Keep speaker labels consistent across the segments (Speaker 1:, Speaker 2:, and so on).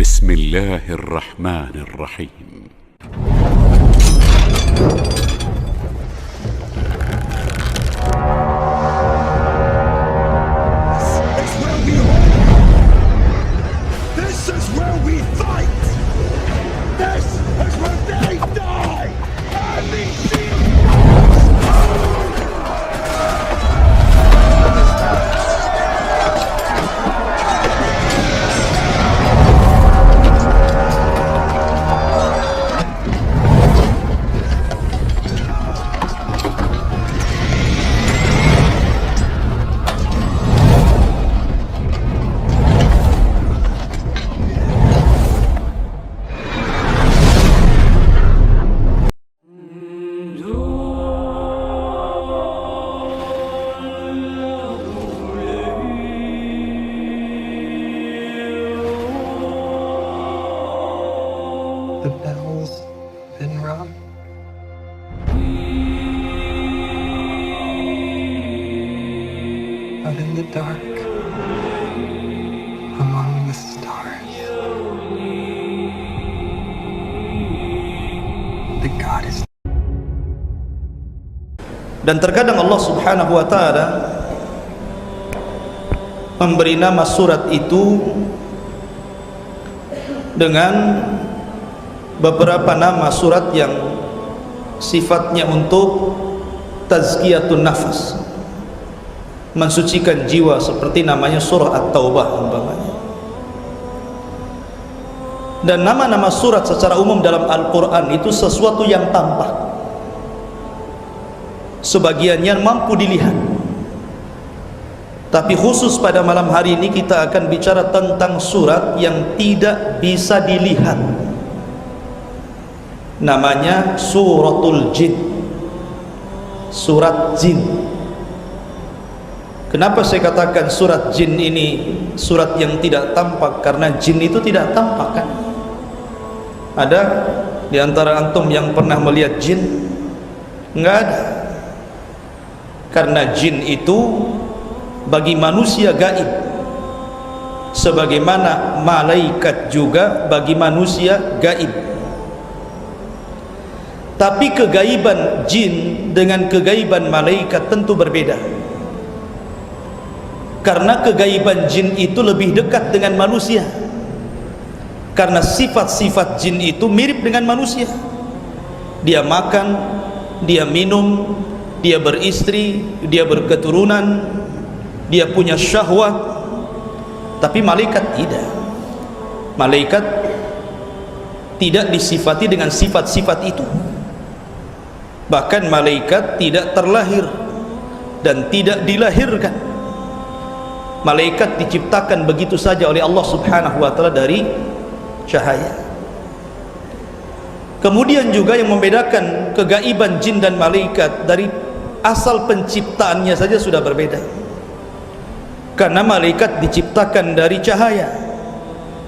Speaker 1: بسم الله الرحمن الرحيم.
Speaker 2: This is where we fight! This is where they die! And these
Speaker 3: The bell's been rung. Out in the dark, among the stars, the goddess.
Speaker 4: Dan terkadang Allah Subhanahu wa ta'ala memberi nama surat itu dengan beberapa nama surat yang sifatnya untuk tazkiyatun nafas, mensucikan jiwa, seperti namanya surah At-Taubah umpamanya. Dan nama-nama surat secara umum dalam Al-Quran itu sesuatu yang tampak, sebagiannya mampu dilihat. Tapi khusus pada malam hari ini kita akan bicara tentang surat yang tidak bisa dilihat. Namanya Suratul Jin, surat jin. Kenapa saya katakan surat jin ini surat yang tidak tampak? Karena jin itu tidak tampak, kan? Ada di antara antum yang pernah melihat jin? Enggak ada. Karena jin itu bagi manusia gaib, sebagaimana malaikat juga bagi manusia gaib. Tapi kegaiban jin dengan kegaiban malaikat tentu berbeda. Karena kegaiban jin itu lebih dekat dengan manusia, karena sifat-sifat jin itu mirip dengan manusia. Dia makan, dia minum, dia beristri, dia berketurunan, dia punya syahwat. Tapi malaikat tidak. Malaikat tidak disifati dengan sifat-sifat itu. Bahkan malaikat tidak terlahir dan tidak dilahirkan. Malaikat diciptakan begitu saja oleh Allah Subhanahu wa ta'ala dari cahaya. Kemudian juga yang membedakan kegaiban jin dan malaikat, dari asal penciptaannya saja sudah berbeda. Karena malaikat diciptakan dari cahaya,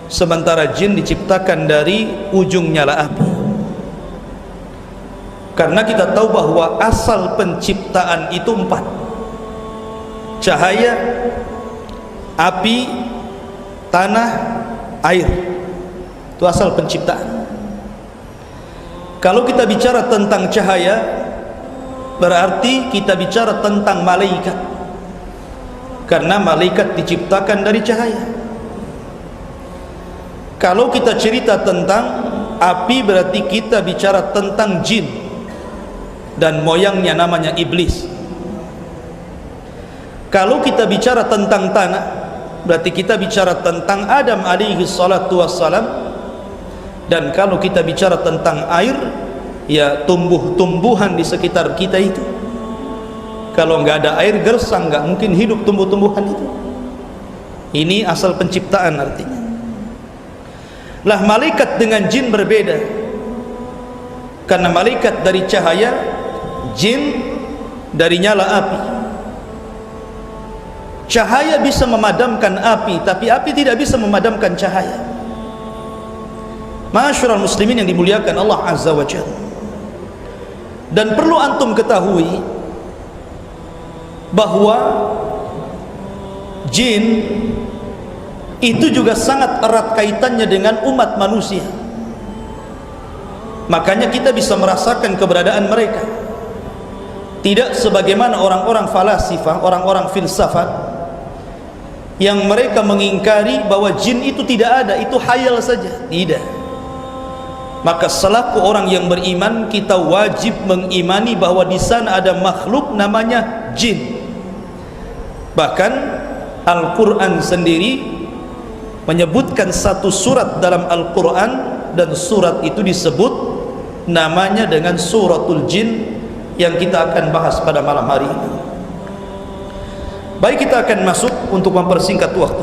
Speaker 4: sementara jin diciptakan dari ujung nyala api. Karena kita tahu bahwa asal penciptaan itu 4: cahaya, api, tanah, air. Itu asal penciptaan. Kalau kita bicara tentang cahaya, berarti kita bicara tentang malaikat, karena malaikat diciptakan dari cahaya. Kalau kita cerita tentang api, berarti kita bicara tentang jin dan moyangnya namanya iblis. Kalau kita bicara tentang tanah, berarti kita bicara tentang Adam alaihi salatu wassalam. Dan kalau kita bicara tentang air, ya tumbuh-tumbuhan di sekitar kita itu. Kalau nggak ada air gersang, nggak mungkin hidup tumbuh-tumbuhan itu. Ini asal penciptaan artinya. Lah malaikat dengan jin berbeda, karena malaikat dari cahaya, jin dari nyala api. Cahaya bisa memadamkan api, tapi api tidak bisa memadamkan cahaya. Ma'asyiral muslimin yang dimuliakan Allah Azza wa Jalla. Dan perlu antum ketahui bahwa jin itu juga sangat erat kaitannya dengan umat manusia. Makanya kita bisa merasakan keberadaan mereka. Tidak sebagaimana orang-orang falasifah, orang-orang filsafat yang mereka mengingkari bahwa jin itu tidak ada, itu khayal saja. Tidak. Maka selaku orang yang beriman, kita wajib mengimani bahwa di sana ada makhluk namanya jin. Bahkan Al-Quran sendiri menyebutkan satu surat dalam Al-Quran, dan surat itu disebut namanya dengan suratul jin, yang kita akan bahas pada malam hari ini. Baik, kita akan masuk untuk mempersingkat waktu.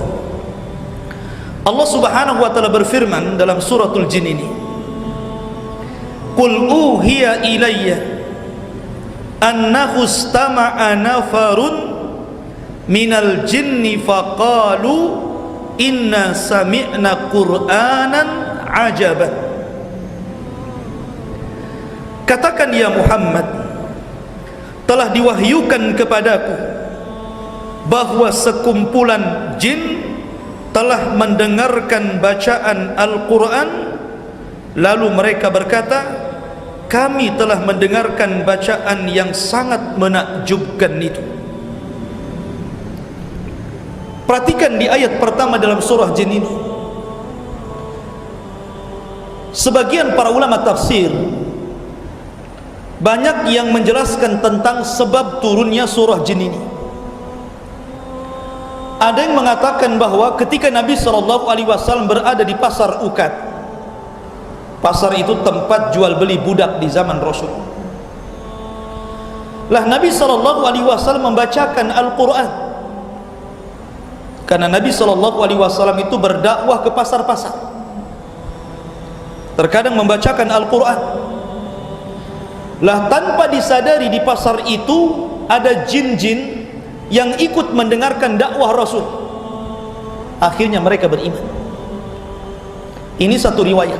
Speaker 4: Allah Subhanahu wa taala berfirman dalam suratul jin ini, Qul uhiya ilayya annahu istama'a nafarun minal jinni faqalu inna sami'na qur'anan ajaban. Katakan ya Muhammad, telah diwahyukan kepadaku bahwa sekumpulan jin telah mendengarkan bacaan Al-Quran, lalu mereka berkata, kami telah mendengarkan bacaan yang sangat menakjubkan itu. Perhatikan di ayat pertama dalam surah jin ini, sebagian para ulama tafsir banyak yang menjelaskan tentang sebab turunnya surah jin ini. Ada yang mengatakan bahwa ketika Nabi SAW berada di pasar Ukad, pasar itu tempat jual beli budak di zaman Rasul, lah Nabi SAW membacakan Al-Quran. Karena Nabi SAW itu berdakwah ke pasar-pasar, terkadang membacakan Al-Quran. Lah tanpa disadari di pasar itu ada jin-jin yang ikut mendengarkan dakwah Rasul. Akhirnya mereka beriman. Ini satu riwayat.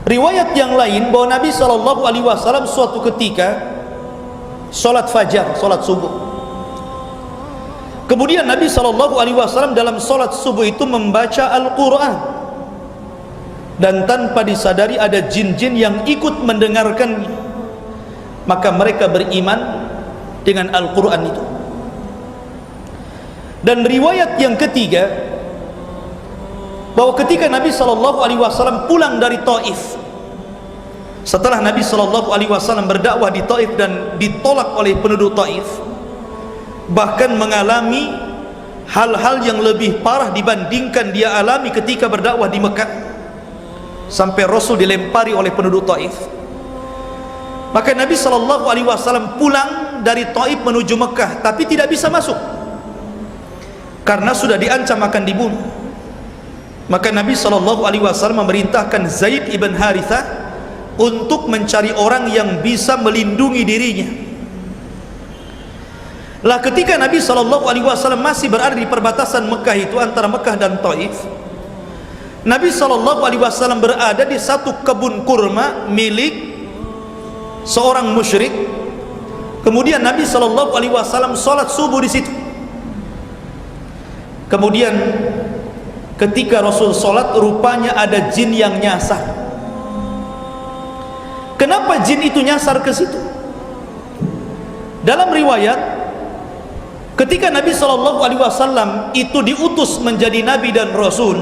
Speaker 4: Riwayat yang lain bahwa Nabi SAW suatu ketika sholat fajar, sholat subuh. Kemudian Nabi SAW dalam sholat subuh itu membaca Al-Quran, dan tanpa disadari ada jin-jin yang ikut mendengarkan. Maka mereka beriman dengan Al-Quran itu. Dan riwayat yang ketiga, bahwa ketika Nabi SAW pulang dari Taif, setelah Nabi SAW berdakwah di Taif dan ditolak oleh penduduk Taif, bahkan mengalami hal-hal yang lebih parah dibandingkan dia alami ketika berdakwah di Mekah, sampai Rasul dilempari oleh penduduk Taif. Maka Nabi SAW pulang dari Taif menuju Mekah, tapi tidak bisa masuk karena sudah diancam akan dibunuh. Maka Nabi SAW memerintahkan Zaid ibn Harithah untuk mencari orang yang bisa melindungi dirinya. Lah ketika Nabi SAW masih berada di perbatasan Mekah itu, antara Mekah dan Taif, Nabi SAW berada di satu kebun kurma milik seorang musyrik. Kemudian Nabi SAW sholat subuh di situ. Kemudian ketika Rasul sholat, rupanya ada jin yang nyasar. Kenapa jin itu nyasar ke situ? Dalam riwayat, ketika Nabi SAW itu diutus menjadi Nabi dan Rasul,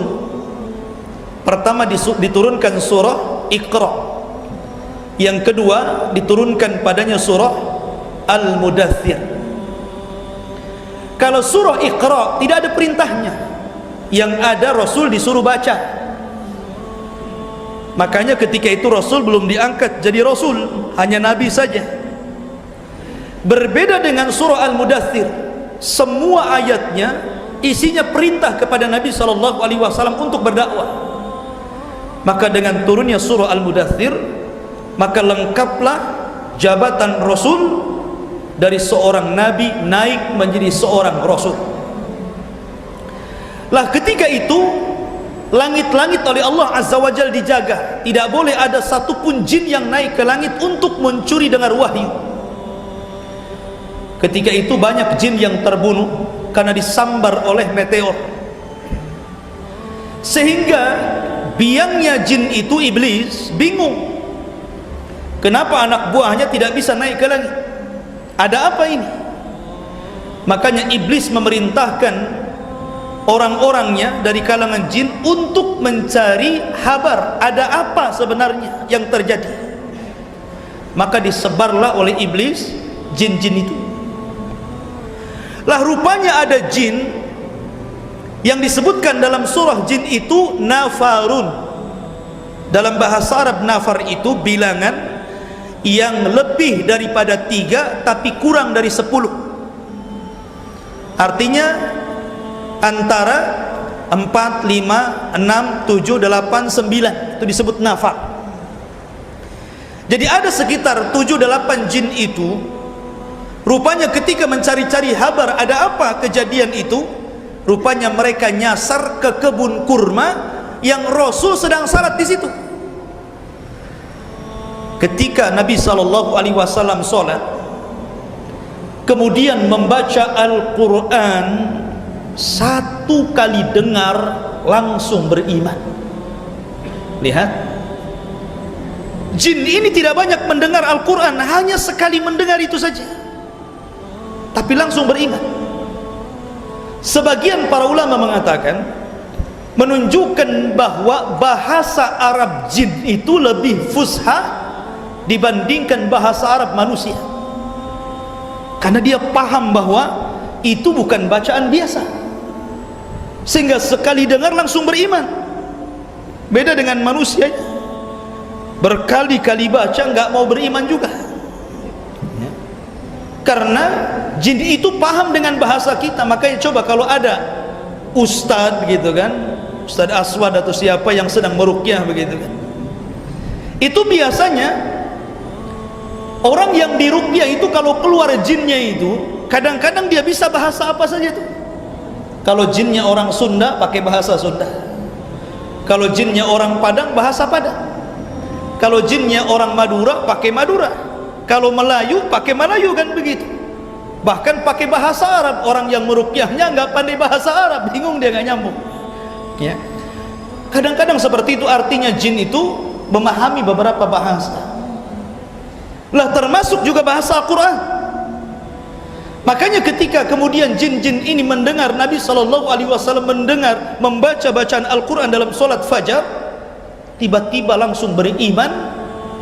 Speaker 4: pertama diturunkan surah Iqra, yang kedua diturunkan padanya surah Al-Mudaththir. Kalau surah Iqra tidak ada perintahnya, yang ada Rasul disuruh baca. Makanya ketika itu Rasul belum diangkat jadi Rasul, hanya Nabi saja. Berbeda dengan surah Al-Mudaththir, semua ayatnya isinya perintah kepada Nabi SAW untuk berdakwah. Maka dengan turunnya surah Al-Mudaththir, maka lengkaplah jabatan Rasul dari seorang Nabi naik menjadi seorang Rasul. Lah ketika itu langit-langit oleh Allah Azza wa Jalla dijaga, tidak boleh ada satupun jin yang naik ke langit untuk mencuri dengar wahyu. Ketika itu banyak jin yang terbunuh karena disambar oleh meteor. Sehingga biangnya jin itu, iblis, bingung kenapa anak buahnya tidak bisa naik ke langit, ada apa ini? Makanya iblis memerintahkan orang-orangnya dari kalangan jin untuk mencari kabar ada apa sebenarnya yang terjadi. Maka disebarlah oleh iblis jin-jin itu. Lah rupanya ada jin yang disebutkan dalam surah jin itu nafarun. Dalam bahasa Arab nafar itu bilangan yang lebih daripada 3 tapi kurang dari 10. Artinya antara 4, 5, 6, 7, 8, 9 itu disebut nafar. Jadi ada sekitar 7-8 jin itu, rupanya ketika mencari-cari kabar ada apa kejadian itu, rupanya mereka nyasar ke kebun kurma yang Rasul sedang salat di situ. Ketika Nabi SAW salat, kemudian membaca Al-Quran, satu kali dengar langsung beriman. Lihat, jin ini tidak banyak mendengar Al-Quran, hanya sekali mendengar itu saja, tapi langsung beriman. Sebagian para ulama mengatakan menunjukkan bahwa bahasa Arab jin itu lebih fusha dibandingkan bahasa Arab manusia, karena dia paham bahwa itu bukan bacaan biasa, sehingga sekali dengar langsung beriman. Beda dengan manusia, berkali-kali baca nggak mau beriman juga, karena jin itu paham dengan bahasa kita. Makanya coba kalau ada ustadz gitu kan, Ustadz Aswad atau siapa yang sedang meruqyah begitu kan, itu biasanya orang yang diruqyah itu kalau keluar jinnya itu kadang-kadang dia bisa bahasa apa saja tuh. Kalau jinnya orang Sunda pakai bahasa Sunda, kalau jinnya orang Padang bahasa Padang, kalau jinnya orang Madura pakai Madura, kalau Melayu pakai Melayu, kan begitu. Bahkan pakai bahasa Arab. Orang yang meruqyahnya nggak pandai bahasa Arab, bingung dia, nggak nyambung ya. Kadang-kadang seperti itu. Artinya jin itu memahami beberapa bahasa, lah termasuk juga bahasa Al-Quran. Makanya ketika kemudian jin-jin ini mendengar Nabi SAW mendengar membaca bacaan Al-Quran dalam solat fajar, tiba-tiba langsung beriman,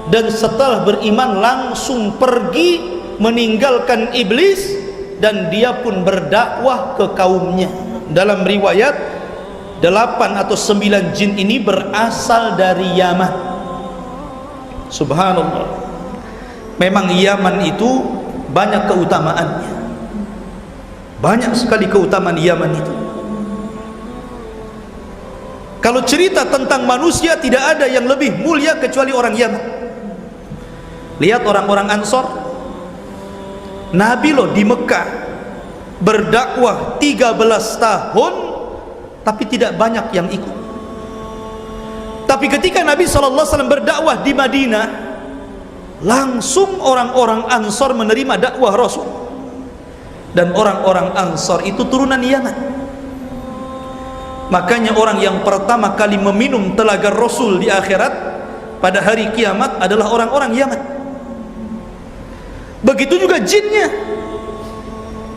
Speaker 4: dan setelah beriman langsung pergi meninggalkan iblis, dan dia pun berdakwah ke kaumnya. Dalam riwayat 8 atau 9 jin ini berasal dari Yaman. Subhanallah. Memang Yaman itu banyak keutamaannya, banyak sekali keutamaan Yaman itu. Kalau cerita tentang manusia tidak ada yang lebih mulia kecuali orang Yaman. Lihat orang-orang Ansor, Nabi loh di Mekah berdakwah 13 tahun tapi tidak banyak yang ikut. Tapi ketika Nabi SAW berdakwah di Madinah, langsung orang-orang Ansor menerima dakwah Rasul. Dan orang-orang Ansor itu turunan Yaman. Makanya orang yang pertama kali meminum telaga Rasul di akhirat pada hari kiamat adalah orang-orang Yaman. Begitu juga jinnya.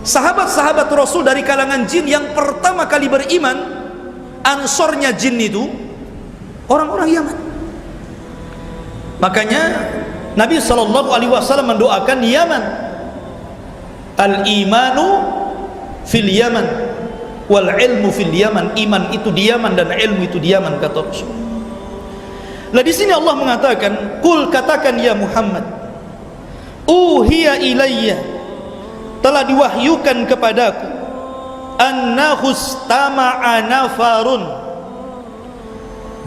Speaker 4: Sahabat-sahabat Rasul dari kalangan jin yang pertama kali beriman, Ansornya jin itu orang-orang Yaman. Makanya Nabi SAW mendoakan Yaman, al-imanu fil Yaman wal ilmu fil Yaman. Iman itu di Yaman dan ilmu itu di Yaman, kata Rasul. Nah di sini Allah mengatakan, "Qul," katakan ya Muhammad, "Uhiya ilayya," telah diwahyukan kepadaku, "annahu istama'a nafarun,"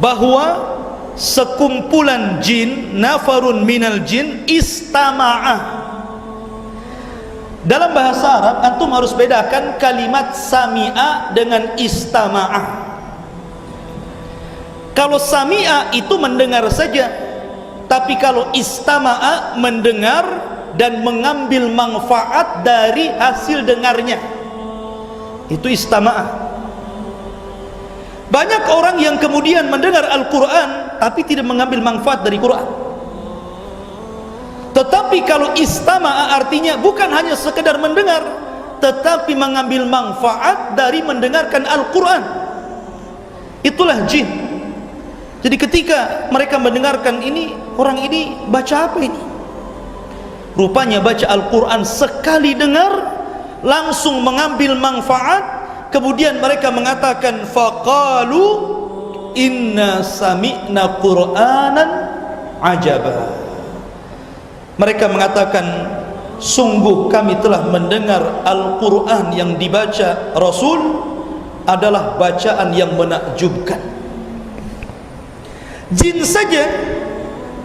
Speaker 4: bahwa sekumpulan jin, nafarun minal jin, istama'a. Dalam bahasa Arab antum harus bedakan kalimat sami'a dengan istama'a. Kalau sami'a itu mendengar saja, tapi kalau istama'a mendengar dan mengambil manfaat dari hasil dengarnya, itu istama'a. Banyak orang yang kemudian mendengar Al-Quran tapi tidak mengambil manfaat dari Quran. Tetapi kalau istama'a artinya bukan hanya sekedar mendengar, tetapi mengambil manfaat dari mendengarkan Al-Quran. Itulah jin. Jadi ketika mereka mendengarkan ini, orang ini baca apa ini? Rupanya baca Al-Quran, sekali dengar langsung mengambil manfaat. Kemudian mereka mengatakan, faqalu inna sami'na Qur'anan ajaba. Mereka mengatakan, sungguh kami telah mendengar Al-Quran yang dibaca Rasul adalah bacaan yang menakjubkan. Jin saja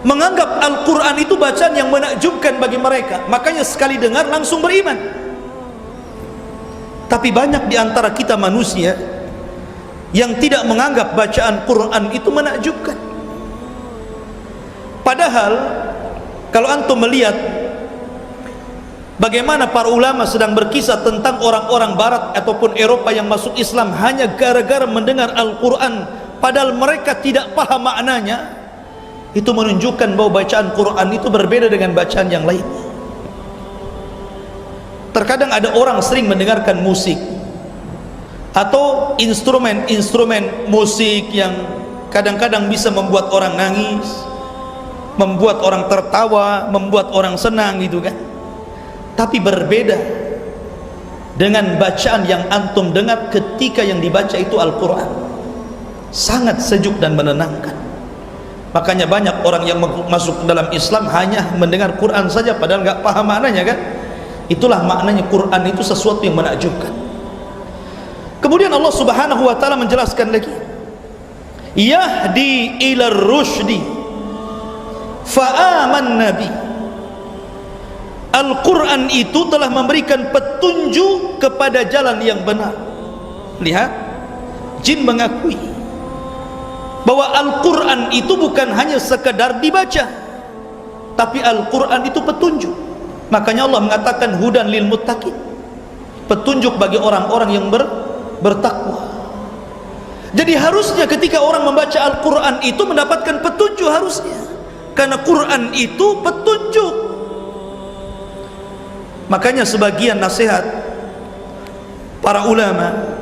Speaker 4: menganggap Al-Quran itu bacaan yang menakjubkan bagi mereka, makanya sekali dengar langsung beriman. Tapi banyak di antara kita manusia yang tidak menganggap bacaan Quran itu menakjubkan. Padahal kalau antum melihat bagaimana para ulama sedang berkisah tentang orang-orang barat ataupun Eropa yang masuk Islam hanya gara-gara mendengar Al-Quran, padahal mereka tidak paham maknanya, itu menunjukkan bahwa bacaan Quran itu berbeda dengan bacaan yang lain. Terkadang ada orang sering mendengarkan musik atau instrumen musik yang kadang-kadang bisa membuat orang nangis, membuat orang tertawa, membuat orang senang gitu kan. Tapi berbeda dengan bacaan yang antum dengar ketika yang dibaca itu Al-Quran. Sangat sejuk dan menenangkan. Makanya banyak orang yang masuk dalam Islam hanya mendengar Quran saja padahal nggak paham maknanya kan. Itulah maknanya Quran itu sesuatu yang menakjubkan. Kemudian Allah Subhanahu wa taala menjelaskan lagi, yahdi ila rusydi fa amanna bi. Al-Quran itu telah memberikan petunjuk kepada jalan yang benar. Lihat, jin mengakui bahwa Al-Quran itu bukan hanya sekedar dibaca, tapi Al-Quran itu petunjuk. Makanya Allah mengatakan hudan lil muttaqin, petunjuk bagi orang-orang yang bertakwa. Jadi harusnya ketika orang membaca Al-Quran itu mendapatkan petunjuk harusnya, karena Quran itu petunjuk. Makanya sebagian nasihat para ulama,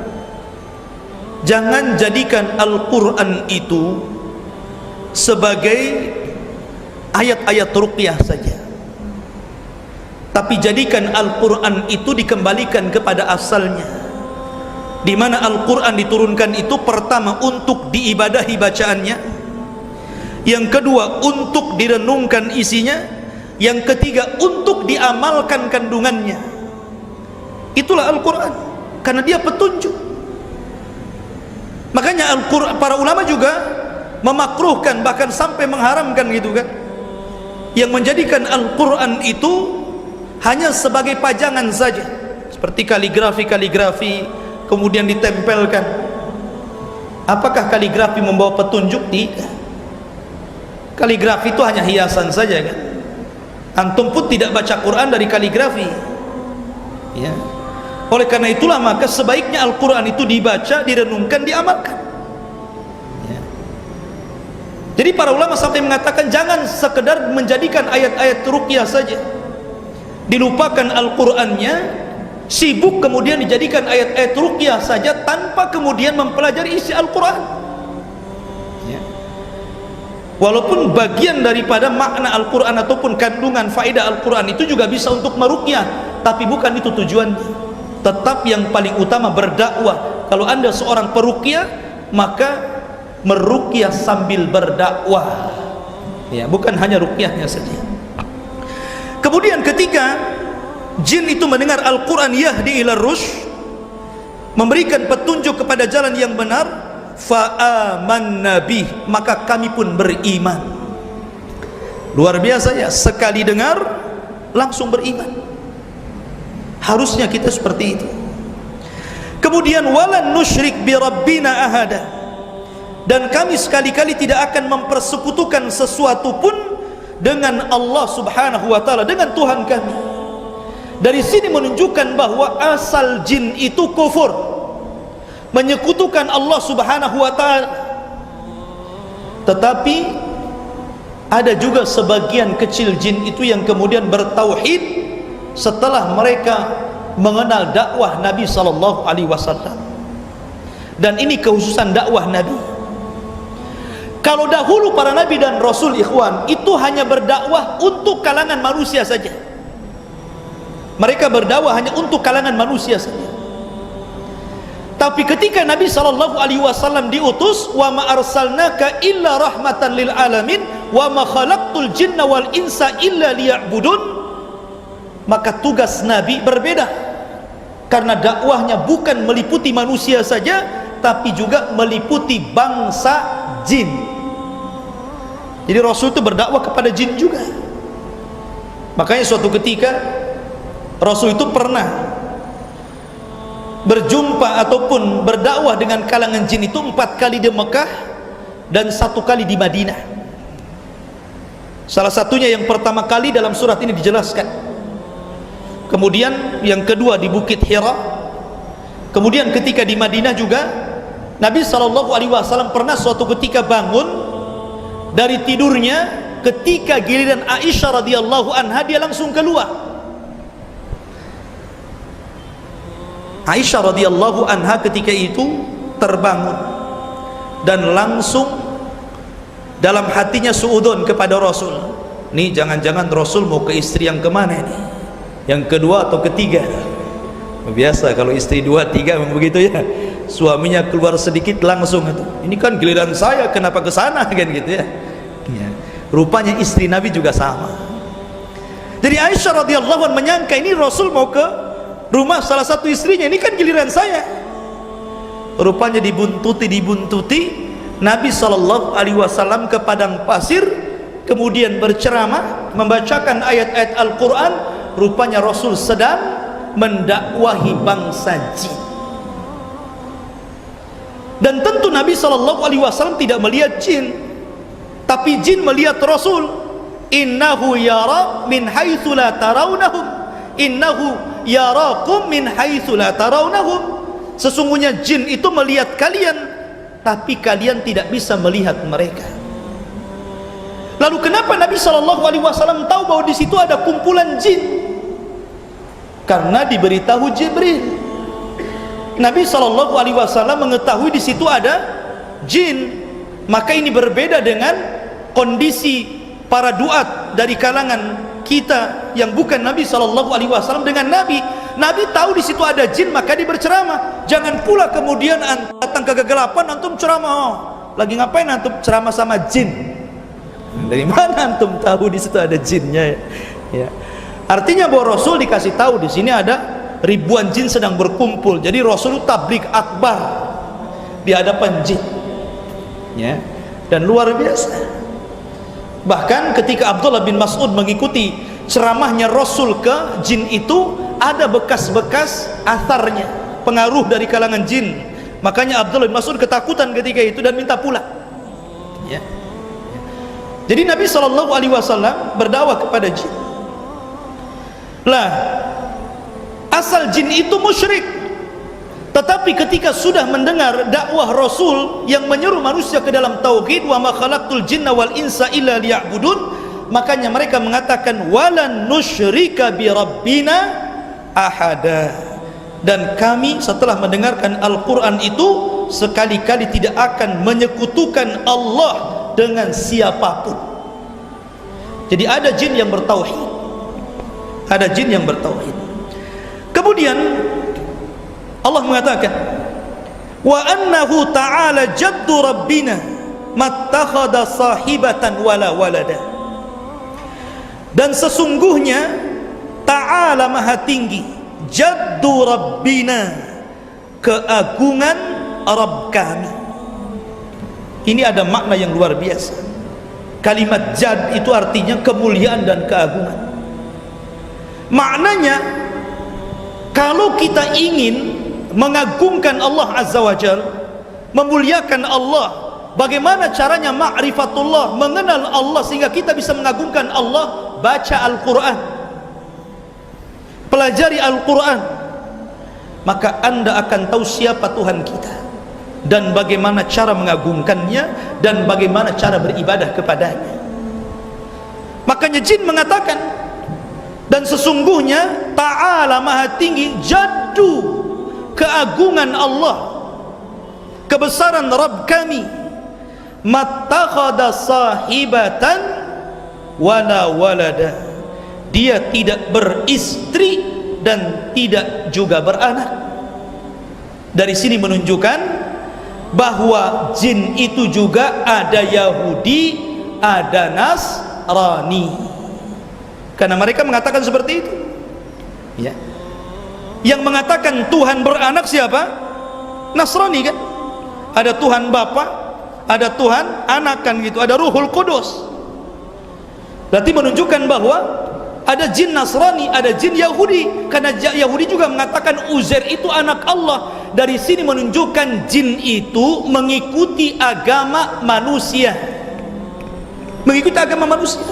Speaker 4: jangan jadikan Al-Quran itu sebagai ayat-ayat ruqyah saja, tapi jadikan Al-Quran itu dikembalikan kepada asalnya, di mana Al-Quran diturunkan itu pertama untuk diibadahi bacaannya, yang kedua untuk direnungkan isinya, yang ketiga untuk diamalkan kandungannya. Itulah Al-Quran, karena dia petunjuk. Makanya Al-Quran, para ulama juga memakruhkan bahkan sampai mengharamkan gitu kan, yang menjadikan Al-Quran itu hanya sebagai pajangan saja, seperti kaligrafi kemudian ditempelkan. Apakah kaligrafi membawa petunjuk? Tidak. Kaligrafi itu hanya hiasan saja kan. Antum pun tidak baca Quran dari kaligrafi ya. Oleh karena itulah maka sebaiknya Al-Quran itu dibaca, direnungkan, diamalkan ya. Jadi para ulama sampai mengatakan jangan sekedar menjadikan ayat-ayat ruqyah saja, dilupakan Al-Qurannya, sibuk kemudian dijadikan ayat-ayat ruqyah saja tanpa kemudian mempelajari isi Al-Quran ya. Walaupun bagian daripada makna Al-Quran ataupun kandungan faedah Al-Quran itu juga bisa untuk meruqyah, tapi bukan itu tujuannya. Tetap yang paling utama berdakwah. Kalau anda seorang peruqyah, maka meruqyah sambil berdakwah ya, bukan hanya ruqyahnya saja. Kemudian ketika jin itu mendengar Al-Quran yahdi ila rusyd, memberikan petunjuk kepada jalan yang benar, fa'amanna bih, maka kami pun beriman. Luar biasa ya, sekali dengar langsung beriman. Harusnya kita seperti itu. Kemudian walan nusyrik bi rabbina ahada, dan kami sekali-kali tidak akan mempersekutukan sesuatu pun dengan Allah Subhanahu wa taala, dengan Tuhan kami. Dari sini menunjukkan bahwa asal jin itu kufur, menyekutukan Allah Subhanahu wa taala. Tetapi ada juga sebagian kecil jin itu yang kemudian bertauhid setelah mereka mengenal dakwah Nabi sallallahu alaihi wasallam. Dan ini kekhususan dakwah Nabi. Kalau dahulu para nabi dan rasul, ikhwan, itu hanya berdakwah untuk kalangan manusia saja. Mereka berdakwah hanya untuk kalangan manusia saja. Tapi ketika Nabi sallallahu alaihi wasallam diutus, wa ma arsalnaka illa rahmatan lil alamin wa ma khalaqtul jinna wal insa illa liya'budun, maka tugas Nabi berbeda, karena dakwahnya bukan meliputi manusia saja, tapi juga meliputi bangsa jin. Jadi Rasul itu berdakwah kepada jin juga. Makanya suatu ketika Rasul itu pernah berjumpa ataupun berdakwah dengan kalangan jin itu 4 kali di Mekah dan 1 kali di Madinah. Salah satunya yang pertama kali dalam surat ini dijelaskan. Kemudian yang kedua di Bukit Hira. Kemudian ketika di Madinah juga Nabi SAW pernah suatu ketika bangun dari tidurnya, ketika giliran Aisyah radhiyallahu anha, dia langsung keluar. Aisyah radhiyallahu anha ketika itu terbangun dan langsung dalam hatinya suudon kepada Rasul. Nih jangan-jangan Rasul mau ke istri yang kemana nih? Yang kedua atau ketiga? Biasa kalau istri 2, 3 memang begitu ya. Suaminya keluar sedikit langsung itu. Ini kan giliran saya, kenapa ke sana kan gitu ya. Ya. Rupanya istri Nabi juga sama. Jadi Aisyah radhiyallahu anha menyangka ini Rasul mau ke rumah salah satu istrinya, ini kan giliran saya. Rupanya dibuntuti Nabi SAW ke padang pasir, kemudian berceramah, membacakan ayat-ayat Al-Quran. Rupanya Rasul sedang mendakwahi bangsa jin. Dan tentu Nabi SAW tidak melihat jin, tapi jin melihat Rasul. Innahu yara min haitsu la tarawnahum, innahu yarakum min haitsu la tarawnahum. Sesungguhnya jin itu melihat kalian, tapi kalian tidak bisa melihat mereka. Lalu kenapa Nabi SAW tahu bahwa di situ ada kumpulan jin? Karena diberitahu Jibril. Nabi SAW mengetahui di situ ada jin. Maka ini berbeda dengan kondisi para duat dari kalangan kita yang bukan Nabi SAW dengan Nabi. Nabi tahu di situ ada jin, maka dia berceramah. Jangan pula kemudian datang kegelapan antum ceramah. Oh, lagi ngapain antum ceramah sama jin? Dari mana antum tahu di situ ada jinnya? Ya. Artinya bahwa Rasul dikasih tahu di sini ada ribuan jin sedang berkumpul. Jadi Rasul tabligh akbar di hadapan jin. Ya. Dan luar biasa. Bahkan ketika Abdullah bin Mas'ud mengikuti ceramahnya Rasul ke jin itu, ada bekas-bekas atharnya, pengaruh dari kalangan jin. Makanya Abdullah bin Mas'ud ketakutan ketika itu dan minta pulang. Ya. Jadi Nabi SAW berdakwah kepada jin. Lah, asal jin itu musyrik, tetapi ketika sudah mendengar dakwah Rasul yang menyeru manusia ke dalam tauhid, wa ma khalaqtul jinna wal insa illa liya'budun, makanya mereka mengatakan walan nusyrika bi rabbina ahada. Dan kami setelah mendengarkan Al-Quran itu sekali-kali tidak akan menyekutukan Allah dengan siapapun. Jadi ada jin yang bertauhid, ada jin yang bertauhid. Kemudian Allah mengatakan wa annahu ta'ala jaddu rabbina mattakhadha sahibatan wala walada. Dan sesungguhnya ta'ala maha tinggi, jaddu rabbina, keagungan Rabb kami. Ini ada makna yang luar biasa. Kalimat jad itu artinya kemuliaan dan keagungan. Maknanya, kalau kita ingin mengagungkan Allah Azza wa Jal, memuliakan Allah, bagaimana caranya ma'rifatullah, mengenal Allah sehingga kita bisa mengagungkan Allah? Baca Al-Quran, pelajari Al-Quran, maka anda akan tahu siapa Tuhan kita. dan bagaimana cara mengagungkannya dan bagaimana cara beribadah kepadanya. Makanya jin mengatakan, dan sesungguhnya ta'ala maha tinggi jaddu, keagungan Allah, kebesaran Rabb kami, mattakhadha sahibatan wala walada, dia tidak beristri dan tidak juga beranak. Dari sini menunjukkan bahwa jin itu juga ada Yahudi, ada Nasrani, karena mereka mengatakan seperti itu, ya. Yang mengatakan Tuhan beranak siapa? Nasrani kan? Ada Tuhan Bapa, ada Tuhan Anak kan gitu, ada Ruhul Kudus. Berarti menunjukkan bahwa ada jin Nasrani, ada jin Yahudi, karena Yahudi juga mengatakan Uzair itu anak Allah. Dari sini menunjukkan jin itu mengikuti agama manusia, mengikuti agama manusia.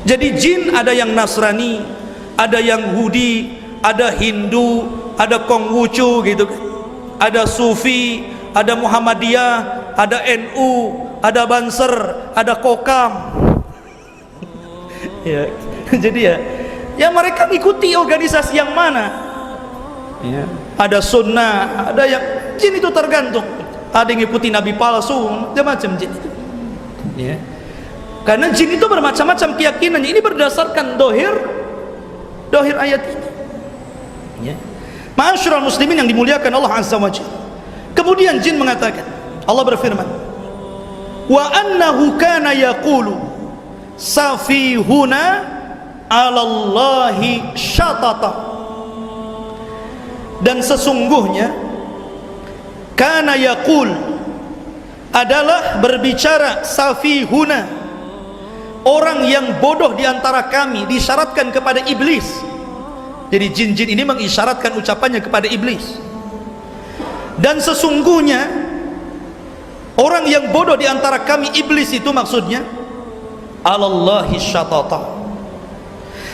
Speaker 4: Jadi jin ada yang Nasrani, ada yang Yahudi, ada Hindu, ada Konghucu gitu kan, ada Sufi, ada Muhammadiyah, ada NU, ada Banser, ada Kokam. Ya, jadi ya mereka ikuti organisasi yang mana, ya. Ada sunnah, ada yang jin itu tergantung, ada yang ikuti nabi palsu, macam-macam jin itu, ya. Karena jin itu bermacam-macam keyakinannya. Ini berdasarkan dohir ayat ini, ya. Ma'asyiral muslimin yang dimuliakan Allah Azza wa Jalla. Kemudian jin mengatakan, Allah berfirman, wa annahu kana yaqulu safihuna 'alallahi syatata, dan sesungguhnya kana yaqul adalah berbicara, safihuna, orang yang bodoh di antara kami, disyaratkan kepada iblis. Jadi jin-jin ini mengisyaratkan ucapannya kepada iblis. Dan sesungguhnya orang yang bodoh di antara kami, iblis itu maksudnya, 'alallahi syatata,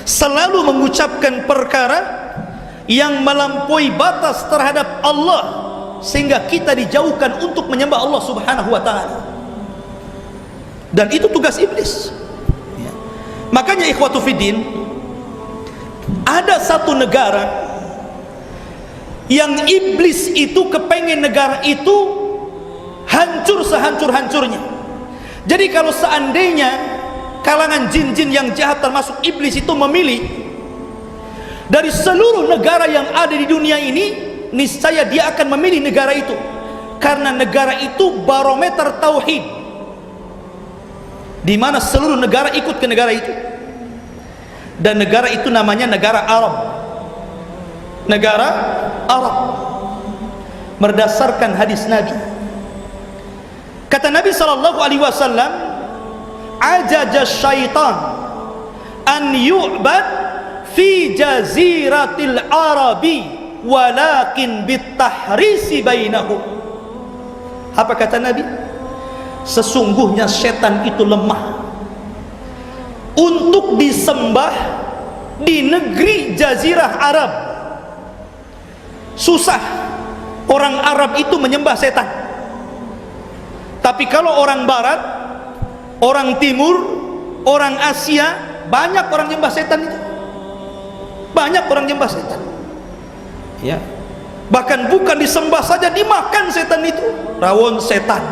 Speaker 4: selalu mengucapkan perkara yang melampaui batas terhadap Allah, sehingga kita dijauhkan untuk menyembah Allah Subhanahu wa ta'ala. Dan itu tugas iblis, ya. Makanya ikhwatu fiddin, ada satu negara yang iblis itu kepengen negara itu hancur sehancur-hancurnya. Jadi kalau seandainya kalangan jin-jin yang jahat termasuk iblis itu memilih dari seluruh negara yang ada di dunia ini, niscaya dia akan memilih negara itu, karena negara itu barometer tauhid, di mana seluruh negara ikut ke negara itu. Dan negara itu namanya negara Arab. Negara Arab, berdasarkan hadis Nabi. Kata Nabi sallallahu alaihi wasallam, ajaja syaitan an yu'bad fi jaziratil arabi walakin bitahrisi bainahum. Apa kata Nabi? Sesungguhnya setan itu lemah untuk disembah di negeri jazirah Arab. Susah orang Arab itu menyembah setan. Tapi kalau orang barat, orang timur, orang Asia, banyak orang menyembah setan itu. Banyak orang menyembah setan, ya. Bahkan bukan disembah saja, dimakan setan itu. Rawon setan,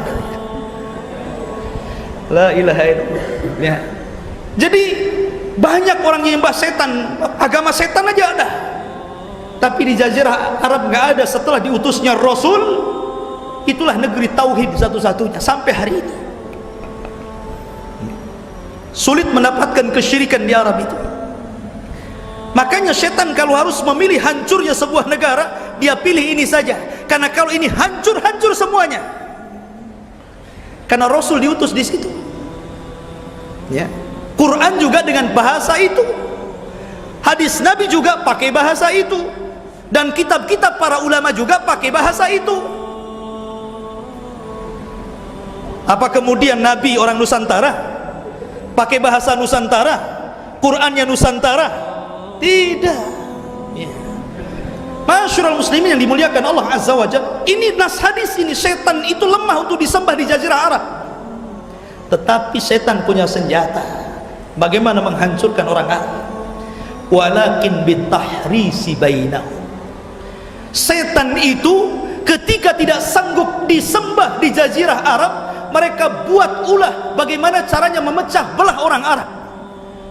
Speaker 4: la ilaha illallah, ya. Jadi banyak orang yang menyembah setan, agama setan aja ada. Tapi di jazirah Arab nggak ada. Setelah diutusnya Rasul, itulah negeri tauhid satu-satunya sampai hari ini. Sulit mendapatkan kesyirikan di Arab itu. Makanya setan kalau harus memilih hancurnya sebuah negara, dia pilih ini saja, karena kalau ini hancur semuanya. Karena Rasul diutus di situ, ya. Quran juga dengan bahasa itu, hadis Nabi juga pakai bahasa itu, dan kitab-kitab para ulama juga pakai bahasa itu. Apa kemudian Nabi orang Nusantara pakai bahasa Nusantara, Qurannya Nusantara? Tidak, ya. Ma'asyiral muslimin yang dimuliakan Allah Azza wa Jalla, ini nas hadis ini, setan itu lemah untuk disembah di jazirah Arab, tetapi setan punya senjata bagaimana menghancurkan orang Arab. Walakin bitahrisi bainahum, setan itu ketika tidak sanggup disembah di jazirah Arab, mereka buat ulah bagaimana caranya memecah belah orang Arab.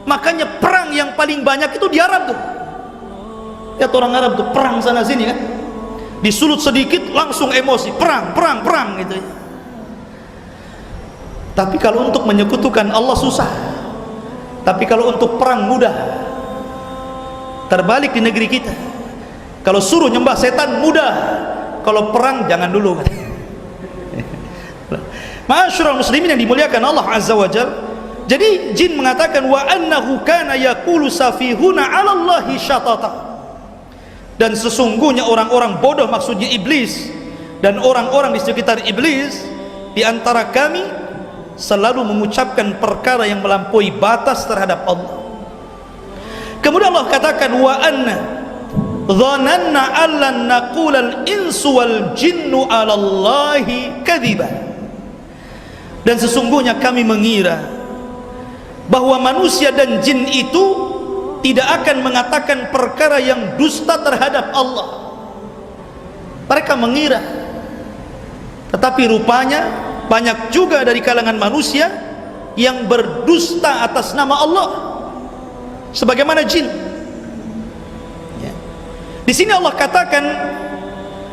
Speaker 4: Makanya perang yang paling banyak itu di Arab tuh. Lihat orang Arab tuh perang sana sini kan, disulut sedikit langsung emosi, perang gitu ya. Tapi kalau untuk menyekutukan Allah susah, tapi kalau untuk perang mudah. Terbalik di negeri kita, kalau suruh nyembah setan mudah, kalau perang jangan dulu. Ma'asyiral muslimin yang dimuliakan Allah Azza wa Jalla, jadi jin mengatakan wa annahu kana yaqulu safihuna 'ala Allahi syatata, dan sesungguhnya orang-orang bodoh, maksudnya iblis dan orang-orang di sekitar iblis di antara kami selalu mengucapkan perkara yang melampaui batas terhadap Allah. Kemudian Allah katakan wa anna dhananna allan naqulal insu wal jinnu 'ala Allahi kadziba, dan sesungguhnya kami mengira bahwa manusia dan jin itu tidak akan mengatakan perkara yang dusta terhadap Allah. Mereka mengira, tetapi rupanya banyak juga dari kalangan manusia yang berdusta atas nama Allah, sebagaimana jin. Ya. Di sini Allah katakan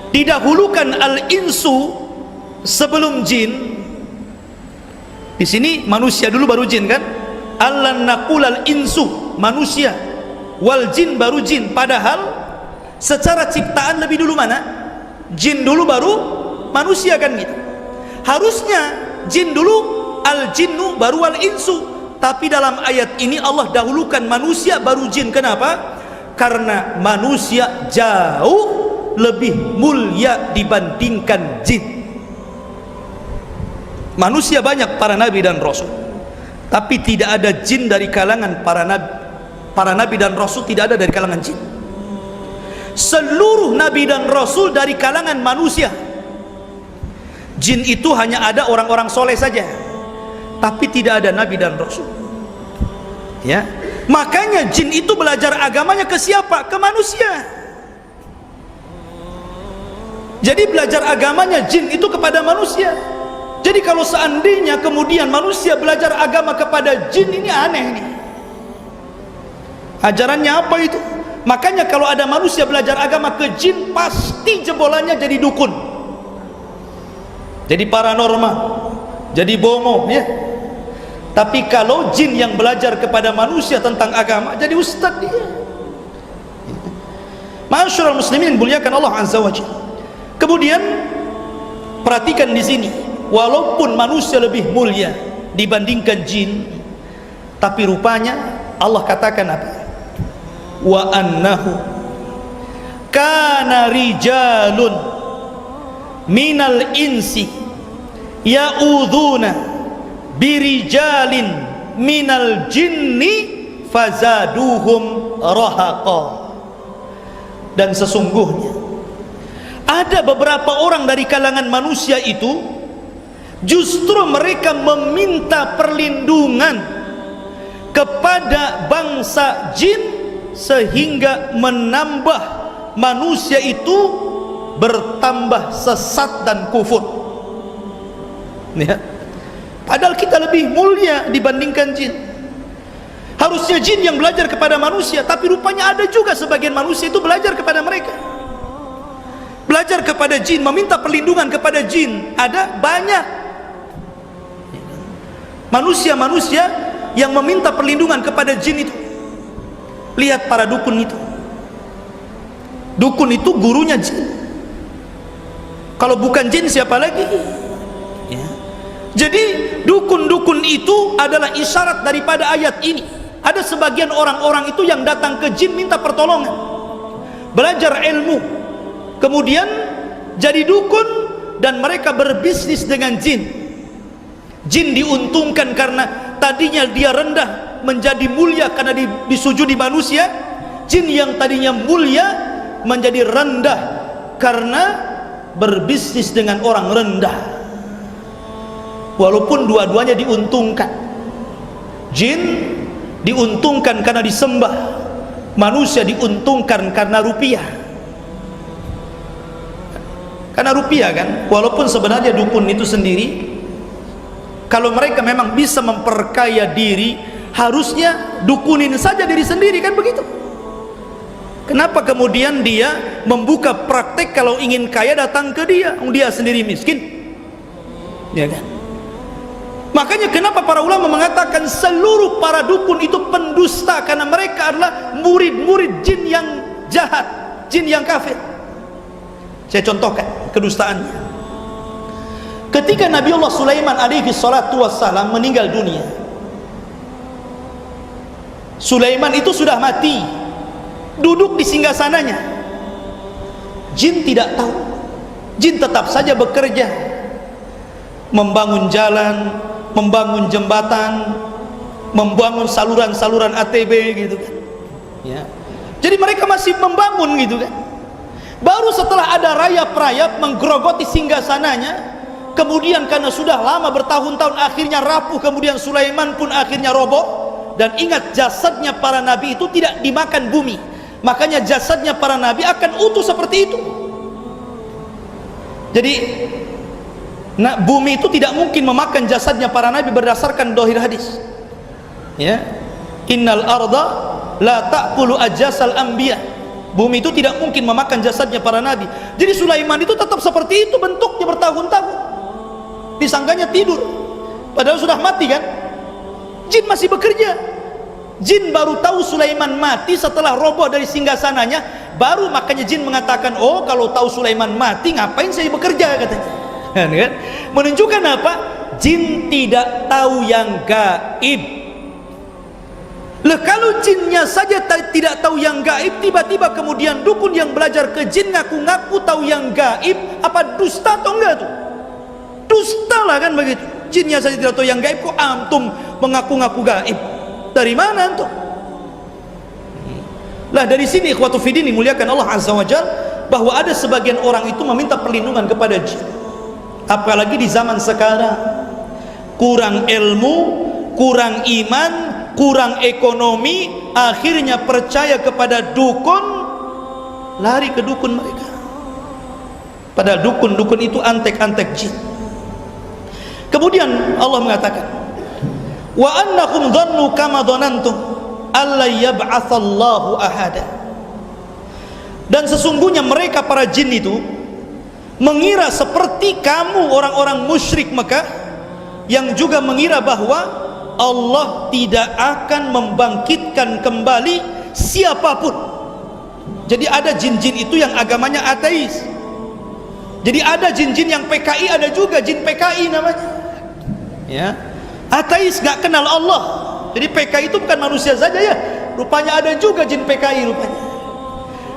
Speaker 4: didahulukan al-insu sebelum jin. Di sini manusia dulu baru jin kan? Allan naqulal insu, manusia, wal jin baru jin. Padahal secara ciptaan lebih dulu mana? Jin dulu baru manusia kan gitu. Harusnya jin dulu, al jinnu baru al insu. Tapi dalam ayat ini Allah dahulukan manusia baru jin. Kenapa? Karena manusia jauh lebih mulia dibandingkan jin. Manusia banyak para nabi dan rasul, tapi tidak ada jin dari kalangan para nabi dan rasul, tidak ada dari kalangan jin. Seluruh nabi dan rasul dari kalangan manusia. Jin itu hanya ada orang-orang soleh saja, tapi tidak ada nabi dan rasul. Ya, makanya jin itu belajar agamanya ke siapa? Ke manusia. Jadi belajar agamanya jin itu kepada manusia. Jadi kalau seandainya kemudian manusia belajar agama kepada jin, ini aneh nih. Ajarannya apa itu? Makanya kalau ada manusia belajar agama ke jin, pasti jebolannya jadi dukun, jadi paranormal, jadi bomo ya. Tapi kalau jin yang belajar kepada manusia tentang agama, jadi ustadz dia. Ma'asyiral muslimin muliakan Allah Azza wa Jalla. Kemudian perhatikan di sini, walaupun manusia lebih mulia dibandingkan jin, tapi rupanya Allah katakan apa? Wa annahu kana rijalun minal insi ya'udzuuna birijalin minal jinni fazaduhum rahaqa. Dan sesungguhnya ada beberapa orang dari kalangan manusia itu justru mereka meminta perlindungan kepada bangsa jin, sehingga menambah manusia itu bertambah sesat dan kufur ya. Padahal kita lebih mulia dibandingkan jin. Harusnya jin yang belajar kepada manusia, tapi rupanya ada juga sebagian manusia itu belajar kepada mereka. Belajar kepada jin, meminta perlindungan kepada jin. Ada banyak manusia-manusia yang meminta perlindungan kepada jin itu. Lihat para dukun itu. Dukun itu gurunya jin. Kalau bukan jin siapa lagi? Ya. Jadi dukun-dukun itu adalah isyarat daripada ayat ini. Ada sebagian orang-orang itu yang datang ke jin minta pertolongan, belajar ilmu, kemudian jadi dukun, dan mereka berbisnis dengan jin. Jin diuntungkan karena tadinya dia rendah menjadi mulia karena disujudi manusia. Jin yang tadinya mulia menjadi rendah karena berbisnis dengan orang rendah. Walaupun dua-duanya diuntungkan. Jin diuntungkan karena disembah, manusia diuntungkan karena rupiah. Karena rupiah kan, walaupun sebenarnya dukun itu sendiri, kalau mereka memang bisa memperkaya diri, harusnya dukunin saja diri sendiri, kan begitu. Kenapa kemudian dia membuka praktek kalau ingin kaya datang ke dia, dia sendiri miskin, ya kan? Makanya kenapa para ulama mengatakan seluruh para dukun itu pendusta, karena mereka adalah murid-murid jin yang jahat, jin yang kafir. Saya contohkan kedustaannya. Ketika Nabiullah Sulaiman alaihi salatu wassalam meninggal dunia, Sulaiman itu sudah mati, duduk di singgasananya. Jin tidak tahu. Jin tetap saja bekerja, membangun jalan, membangun jembatan, membangun saluran-saluran ATB gitu kan, ya. Jadi mereka masih membangun gitu kan. Baru setelah ada rayap-rayap menggerogoti singgasananya, kemudian karena sudah lama bertahun-tahun akhirnya rapuh, kemudian Sulaiman pun akhirnya roboh. Dan ingat, jasadnya para nabi itu tidak dimakan bumi, makanya jasadnya para nabi akan utuh seperti itu. Jadi bumi itu tidak mungkin memakan jasadnya para nabi berdasarkan dohir hadis, ya. Innal arda la ta'kulu ajasal anbiya. Bumi itu tidak mungkin memakan jasadnya para nabi. Jadi Sulaiman itu tetap seperti itu bentuknya bertahun-tahun. Disangkanya tidur, padahal sudah mati kan. Jin masih bekerja. Jin baru tahu Sulaiman mati setelah roboh dari singgasananya. Baru makanya jin mengatakan, oh kalau tahu Sulaiman mati ngapain saya bekerja, katanya. Kan? Menunjukkan apa? Jin tidak tahu yang gaib. Lah kalau jinnya saja tidak tahu yang gaib, tiba-tiba kemudian dukun yang belajar ke jin ngaku-ngaku tahu yang gaib, apa dusta atau enggak tuh? Dusta lah kan begitu. Jinnya saja tidak tahu yang gaib, kok antum mengaku-ngaku gaib? Dari mana antum? Lah dari sini ikhwatu fiddin dimuliakan Allah Azza wa Jalla, bahwa ada sebagian orang itu meminta perlindungan kepada jin. Apalagi di zaman sekarang, kurang ilmu, kurang iman, kurang ekonomi, akhirnya percaya kepada dukun, lari ke dukun mereka. Padahal dukun-dukun itu antek-antek jin. Kemudian Allah mengatakan, wa annakum dhannu kama dhanantum alla yab'atsallahu ahada. Dan sesungguhnya mereka para jin itu mengira seperti kamu orang-orang musyrik Mekah yang juga mengira bahwa Allah tidak akan membangkitkan kembali siapapun. Jadi ada jin-jin itu yang agamanya ateis. Jadi ada jin-jin yang PKI, ada juga jin PKI namanya, ya. Ateis, gak kenal Allah. Jadi PKI itu bukan manusia saja ya, rupanya ada juga jin PKI rupanya.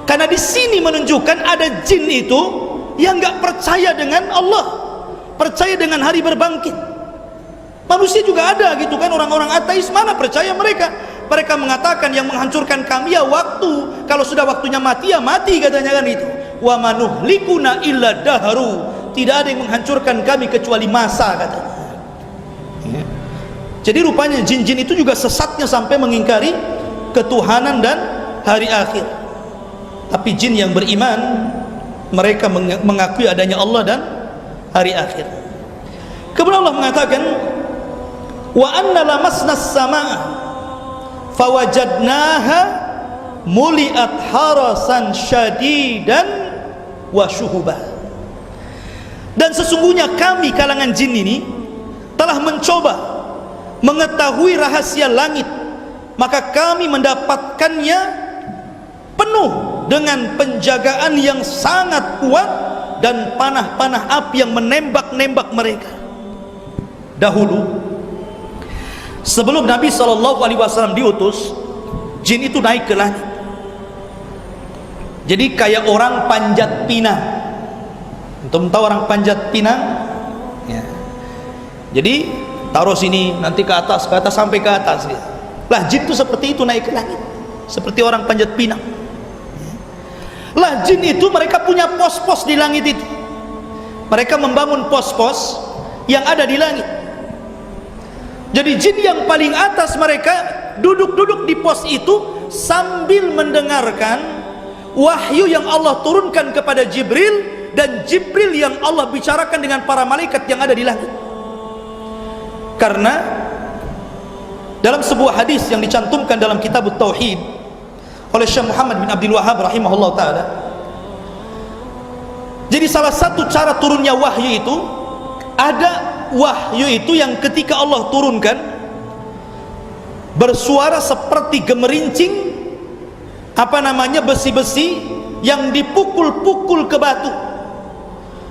Speaker 4: Karena di sini menunjukkan ada jin itu yang gak percaya dengan Allah, percaya dengan hari berbangkit. Manusia juga ada gitu kan, orang-orang ateis, mana percaya mereka. Mereka mengatakan yang menghancurkan kami ya waktu, kalau sudah waktunya mati ya mati, katanya kan itu. Wa manuhlikuna illa dahru, tidak ada yang menghancurkan kami kecuali masa, katanya. Ya. Jadi rupanya jin-jin itu juga sesatnya sampai mengingkari ketuhanan dan hari akhir. Tapi jin yang beriman, mereka mengakui adanya Allah dan hari akhir. Kemudian Allah mengatakan, wa anna lamasna as-samaa fawajadnaha muliat harasan syadidan wa syuhuba. Dan sesungguhnya kami kalangan jin ini telah mencoba mengetahui rahasia langit, maka kami mendapatkannya penuh dengan penjagaan yang sangat kuat dan panah-panah api yang menembak-nembak mereka. Dahulu sebelum Nabi SAW diutus, jin itu naik ke langit. Jadi kayak orang panjat pinang. Antum tahu orang panjat pinang? Ya. Jadi taruh sini, nanti ke atas sampai ke atas. Lah jin itu seperti itu, naik ke langit, seperti orang panjat pinang. Lah jin itu mereka punya pos-pos di langit itu. Mereka membangun pos-pos yang ada di langit. Jadi jin yang paling atas mereka duduk-duduk di pos itu sambil mendengarkan wahyu yang Allah turunkan kepada Jibril, dan Jibril yang Allah bicarakan dengan para malaikat yang ada di langit. Karena dalam sebuah hadis yang dicantumkan dalam kitab Tauhid oleh Syekh Muhammad bin Abdul Wahhab rahimahullah ta'ala, jadi salah satu cara turunnya wahyu itu, ada wahyu itu yang ketika Allah turunkan bersuara seperti gemerincing besi-besi yang dipukul-pukul ke batu,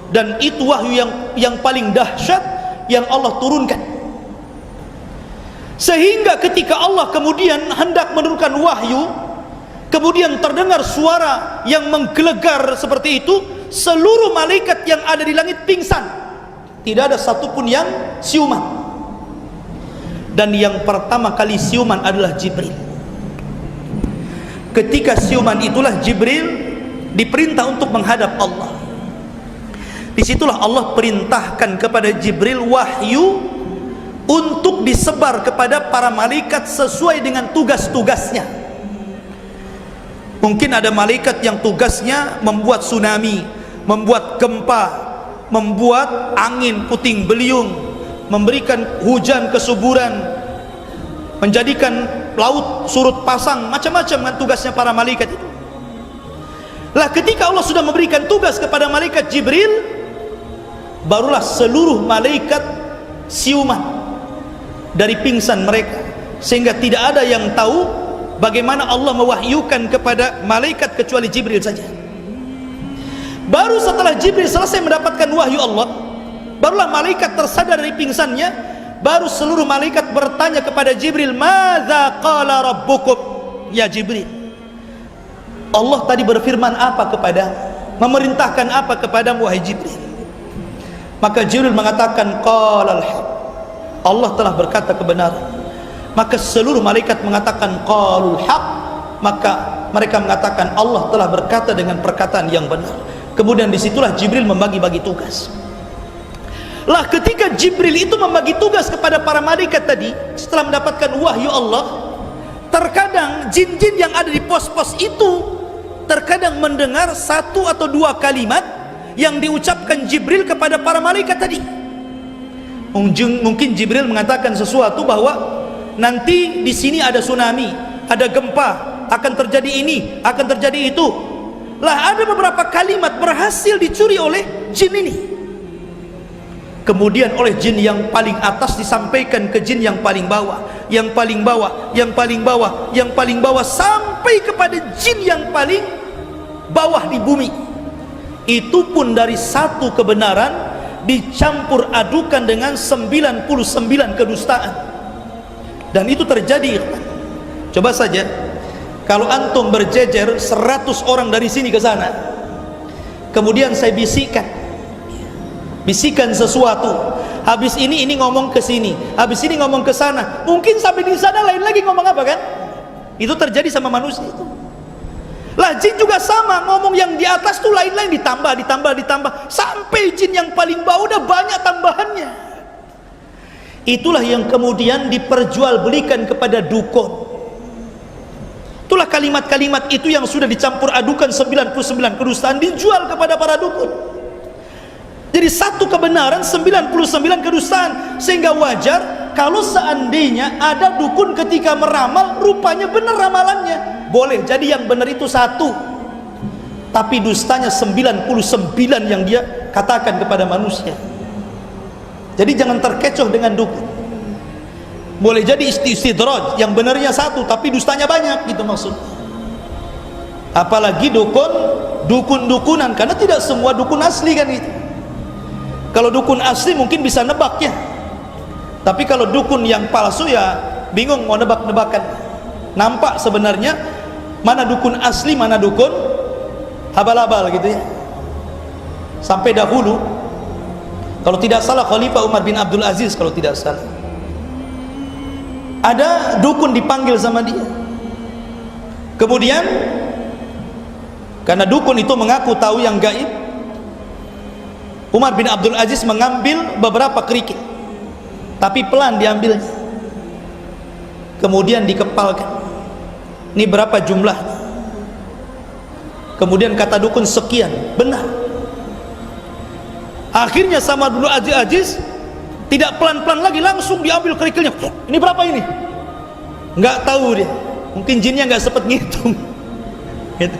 Speaker 4: dan itu wahyu yang paling dahsyat yang Allah turunkan. Sehingga ketika Allah kemudian hendak menurunkan wahyu, kemudian terdengar suara yang menggelegar seperti itu, seluruh malaikat yang ada di langit pingsan. Tidak ada satupun yang siuman. Dan yang pertama kali siuman adalah Jibril. Ketika siuman itulah Jibril diperintah untuk menghadap Allah. Disitulah Allah perintahkan kepada Jibril wahyu untuk disebar kepada para malaikat sesuai dengan tugas-tugasnya. Mungkin ada malaikat yang tugasnya membuat tsunami, membuat gempa, membuat angin puting beliung, memberikan hujan kesuburan, menjadikan laut surut pasang, macam-macam kan tugasnya para malaikat itu. Lah ketika Allah sudah memberikan tugas kepada malaikat Jibril, barulah seluruh malaikat siuman dari pingsan mereka, sehingga tidak ada yang tahu bagaimana Allah mewahyukan kepada malaikat kecuali Jibril saja. Baru setelah Jibril selesai mendapatkan wahyu Allah, barulah malaikat tersadar dari pingsannya. Baru seluruh malaikat bertanya kepada Jibril, "Madza qala rabbukum?" Ya Jibril, Allah tadi berfirman apa kepadamu? Memerintahkan apa kepadamu wahai Jibril? Maka Jibril mengatakan, "Qalal haq." Allah telah berkata kebenaran. Maka seluruh malaikat mengatakan qalul haq. Maka mereka mengatakan Allah telah berkata dengan perkataan yang benar. Kemudian disitulah Jibril membagi-bagi tugas. Lah ketika Jibril itu membagi tugas kepada para malaikat tadi, setelah mendapatkan wahyu Allah, terkadang jin-jin yang ada di pos-pos itu terkadang mendengar satu atau dua kalimat yang diucapkan Jibril kepada para malaikat tadi. Mungkin Jibril mengatakan sesuatu bahwa nanti di sini ada tsunami, ada gempa, akan terjadi ini, akan terjadi itu. Lah ada beberapa kalimat berhasil dicuri oleh jin ini. Kemudian oleh jin yang paling atas disampaikan ke jin yang paling bawah, yang paling bawah, yang paling bawah, yang paling bawah, sampai kepada jin yang paling bawah di bumi. Itu pun dari satu kebenaran dicampur adukan dengan 99 kedustaan. Dan itu terjadi. Coba saja kalau antum berjejer 100 orang dari sini ke sana, kemudian saya bisikan sesuatu, habis ini ngomong ke sini, habis ini ngomong ke sana, mungkin sampai di sana lain lagi ngomong apa kan? Itu terjadi sama manusia itu. Lah jin juga sama, ngomong yang di atas tuh lain-lain, ditambah sampai jin yang paling bawah udah banyak tambahannya. Itulah yang kemudian diperjualbelikan kepada dukun. Itulah kalimat-kalimat itu yang sudah dicampur adukan 99 kedustaan dijual kepada para dukun. Jadi satu kebenaran 99 kedustaan, sehingga wajar kalau seandainya ada dukun ketika meramal rupanya benar ramalannya. Boleh jadi yang benar itu satu, tapi dustanya 99 yang dia katakan kepada manusia. Jadi jangan terkecoh dengan dukun. Boleh jadi istidraj, yang benarnya satu tapi dustanya banyak, gitu maksudnya. Apalagi dukun-dukunan, karena tidak semua dukun asli kan itu. Kalau dukun asli mungkin bisa nebaknya, tapi kalau dukun yang palsu ya bingung mau nebak-nebakan. Nampak sebenarnya mana dukun asli, mana dukun habal-habal gitu ya. Sampai dahulu, kalau tidak salah Khalifah Umar bin Abdul Aziz, kalau tidak salah, ada dukun dipanggil sama dia. Kemudian Karena dukun itu mengaku tahu yang gaib. Umar bin Abdul Aziz mengambil beberapa kerikil, tapi pelan diambilnya, kemudian dikepalkan. Ini berapa jumlahnya? Kemudian kata dukun sekian, benar. Akhirnya sama dulu Aziz tidak pelan-pelan lagi, langsung diambil kerikilnya. Ini berapa ini? Nggak tahu dia, mungkin jinnya nggak sempat ngitung. Gitu.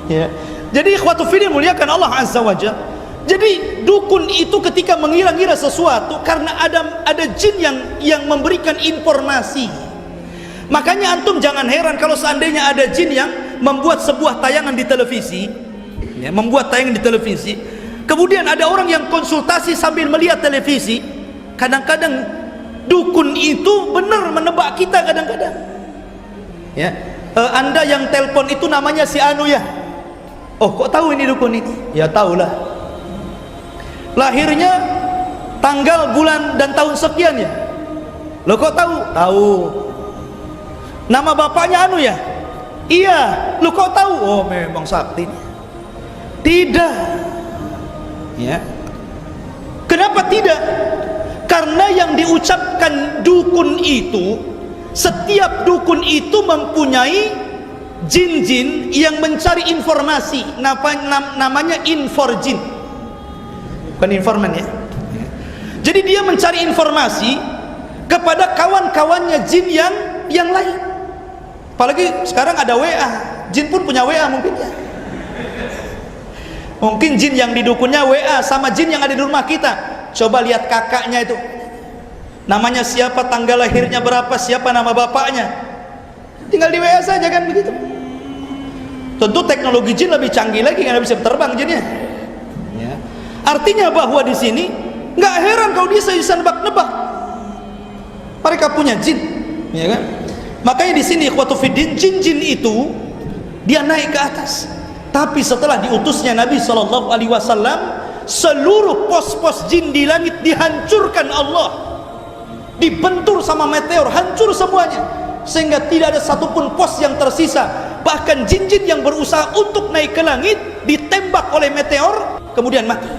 Speaker 4: Ya. Jadi ikhwatu fillah muliakan Allah azza wajalla. Jadi dukun itu ketika mengira-ngira sesuatu karena ada jin yang memberikan informasi. Makanya antum jangan heran kalau seandainya ada jin yang membuat sebuah tayangan di televisi, ya, membuat tayangan di televisi. Kemudian ada orang yang konsultasi sambil melihat televisi. Kadang-kadang dukun itu benar menebak kita kadang-kadang. Ya, Anda yang telepon itu namanya si Anu ya. Oh, kok tahu ini dukun ini? Ya tahulah. Lahirnya tanggal, bulan dan tahun sekian ya. Lo kok tahu? Tahu. Nama bapaknya Anu ya? Iya. Lo kok tahu? Oh, memang sakti. Tidak. Ya. Kenapa tidak? Karena yang diucapkan dukun itu, setiap dukun itu mempunyai jin-jin yang mencari informasi. Namanya inforjin, bukan informan ya. Jadi dia mencari informasi kepada kawan-kawannya jin yang lain. Apalagi sekarang ada WA, jin pun punya WA mungkin ya. Mungkin jin yang di dukunnya WA sama jin yang ada di rumah kita. Coba lihat kakaknya itu, namanya siapa, tanggal lahirnya berapa, siapa nama bapaknya, tinggal di WA saja kan begitu. Tentu teknologi jin lebih canggih lagi karena bisa terbang jinnya. Ya. Artinya bahwa di sini nggak heran kalau dia bisa nebak-nebak. Mereka punya jin, ya kan? Makanya di sini ikhwatu fiddin, jin-jin itu dia naik ke atas. Tapi setelah diutusnya Nabi SAW, seluruh pos-pos jin di langit dihancurkan Allah, dibentur sama meteor, hancur semuanya, sehingga tidak ada satupun pos yang tersisa. Bahkan jin-jin yang berusaha untuk naik ke langit ditembak oleh meteor kemudian mati.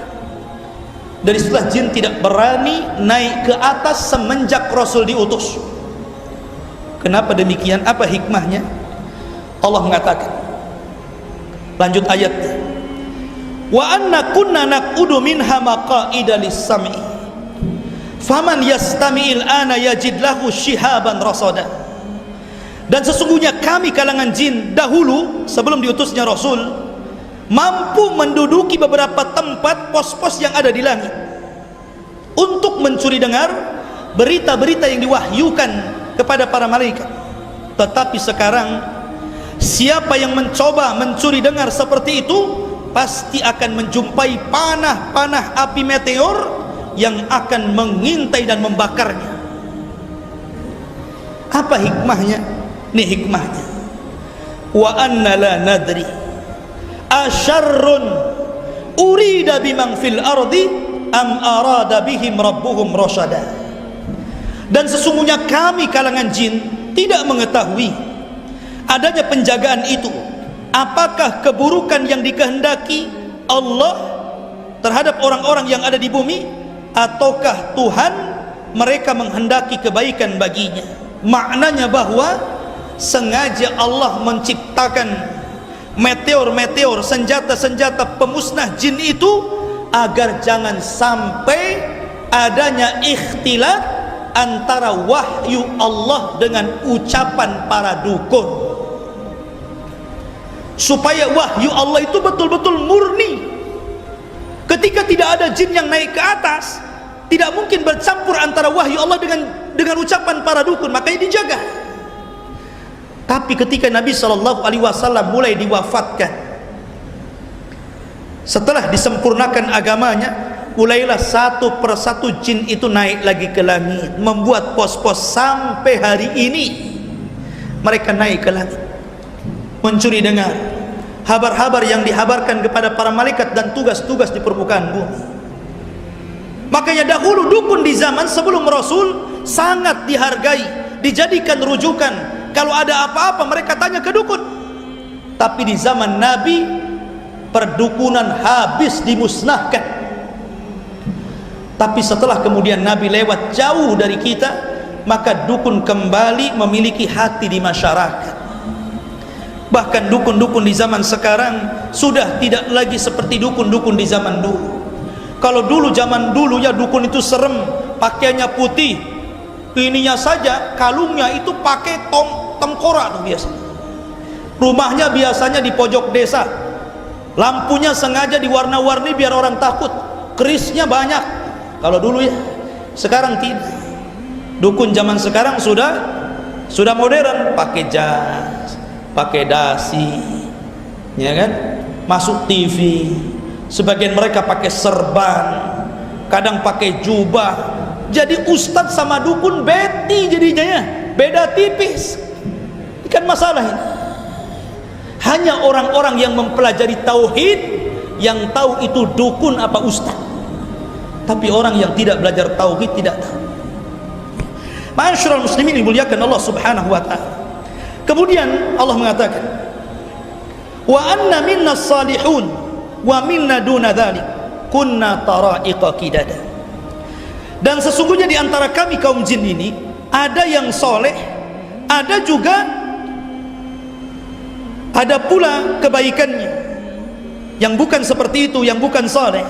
Speaker 4: Dari situlah jin tidak berani naik ke atas semenjak Rasul diutus. Kenapa demikian? Apa hikmahnya? Allah mengatakan, lanjut ayatnya, wa anna kunna naq'udu minha maqa'ida lis-sam'i faman yastami'il ana yajid lahu shihaban rasada. Dan sesungguhnya kami kalangan jin dahulu sebelum diutusnya Rasul mampu menduduki beberapa tempat pos-pos yang ada di langit untuk mencuri dengar berita-berita yang diwahyukan kepada para malaikat. Tetapi sekarang siapa yang mencoba mencuri dengar seperti itu pasti akan menjumpai panah-panah api meteor yang akan mengintai dan membakarnya. Apa hikmahnya? Ini hikmahnya, wa anna la nadri asyarrun urida biman fil ardi am arada bihim rabbuhum rasyada. Dan sesungguhnya kami kalangan jin tidak mengetahui adanya penjagaan itu, apakah keburukan yang dikehendaki Allah terhadap orang-orang yang ada di bumi, ataukah Tuhan mereka menghendaki kebaikan baginya. Maknanya bahwa sengaja Allah menciptakan meteor-meteor, senjata-senjata pemusnah jin itu agar jangan sampai adanya ikhtilaf antara wahyu Allah dengan ucapan para dukun, supaya wahyu Allah itu betul-betul murni. Ketika tidak ada jin yang naik ke atas, tidak mungkin bercampur antara wahyu Allah dengan ucapan para dukun, makanya dijaga. Tapi ketika Nabi SAW mulai diwafatkan, setelah disempurnakan agamanya, mulailah satu persatu jin itu naik lagi ke langit, membuat pos-pos. Sampai hari ini mereka naik ke langit mencuri dengar habar-habar yang dihabarkan kepada para malaikat dan tugas-tugas di permukaan bumi. Makanya dahulu dukun di zaman sebelum Rasul sangat dihargai, dijadikan rujukan. Kalau ada apa-apa mereka tanya ke dukun. Tapi di zaman Nabi perdukunan habis dimusnahkan. Tapi setelah kemudian Nabi lewat jauh dari kita, maka dukun kembali memiliki hati di masyarakat. Bahkan dukun-dukun di zaman sekarang sudah tidak lagi seperti dukun-dukun di zaman dulu. Kalau dulu, zaman dulu ya, dukun itu serem, pakaiannya putih, ininya saja kalungnya itu pakai tengkorak tuh biasa. Rumahnya biasanya di pojok desa, lampunya sengaja diwarna-warni biar orang takut, kerisnya banyak. Kalau dulu ya, sekarang tidak. Dukun zaman sekarang sudah modern, pakai jas, pakai dasi, ya kan, masuk TV. Sebagian mereka pakai serban, kadang pakai jubah. Jadi ustadz sama dukun beti jadinya ya, beda tipis. Ini kan masalah ini. Hanya orang-orang yang mempelajari tauhid yang tahu itu dukun apa ustadz. Tapi orang yang tidak belajar tauhid tidak tahu. Ma'asyiral muslimin dimuliakan Allah Subhanahu wa taala. Kemudian Allah mengatakan, "Wa anna minna salihun wa minna duna dzalik kunna tara'iqa qidada." Dan sesungguhnya di antara kami kaum jin ini ada yang soleh, ada juga ada pula kebaikannya yang bukan seperti itu, yang bukan soleh.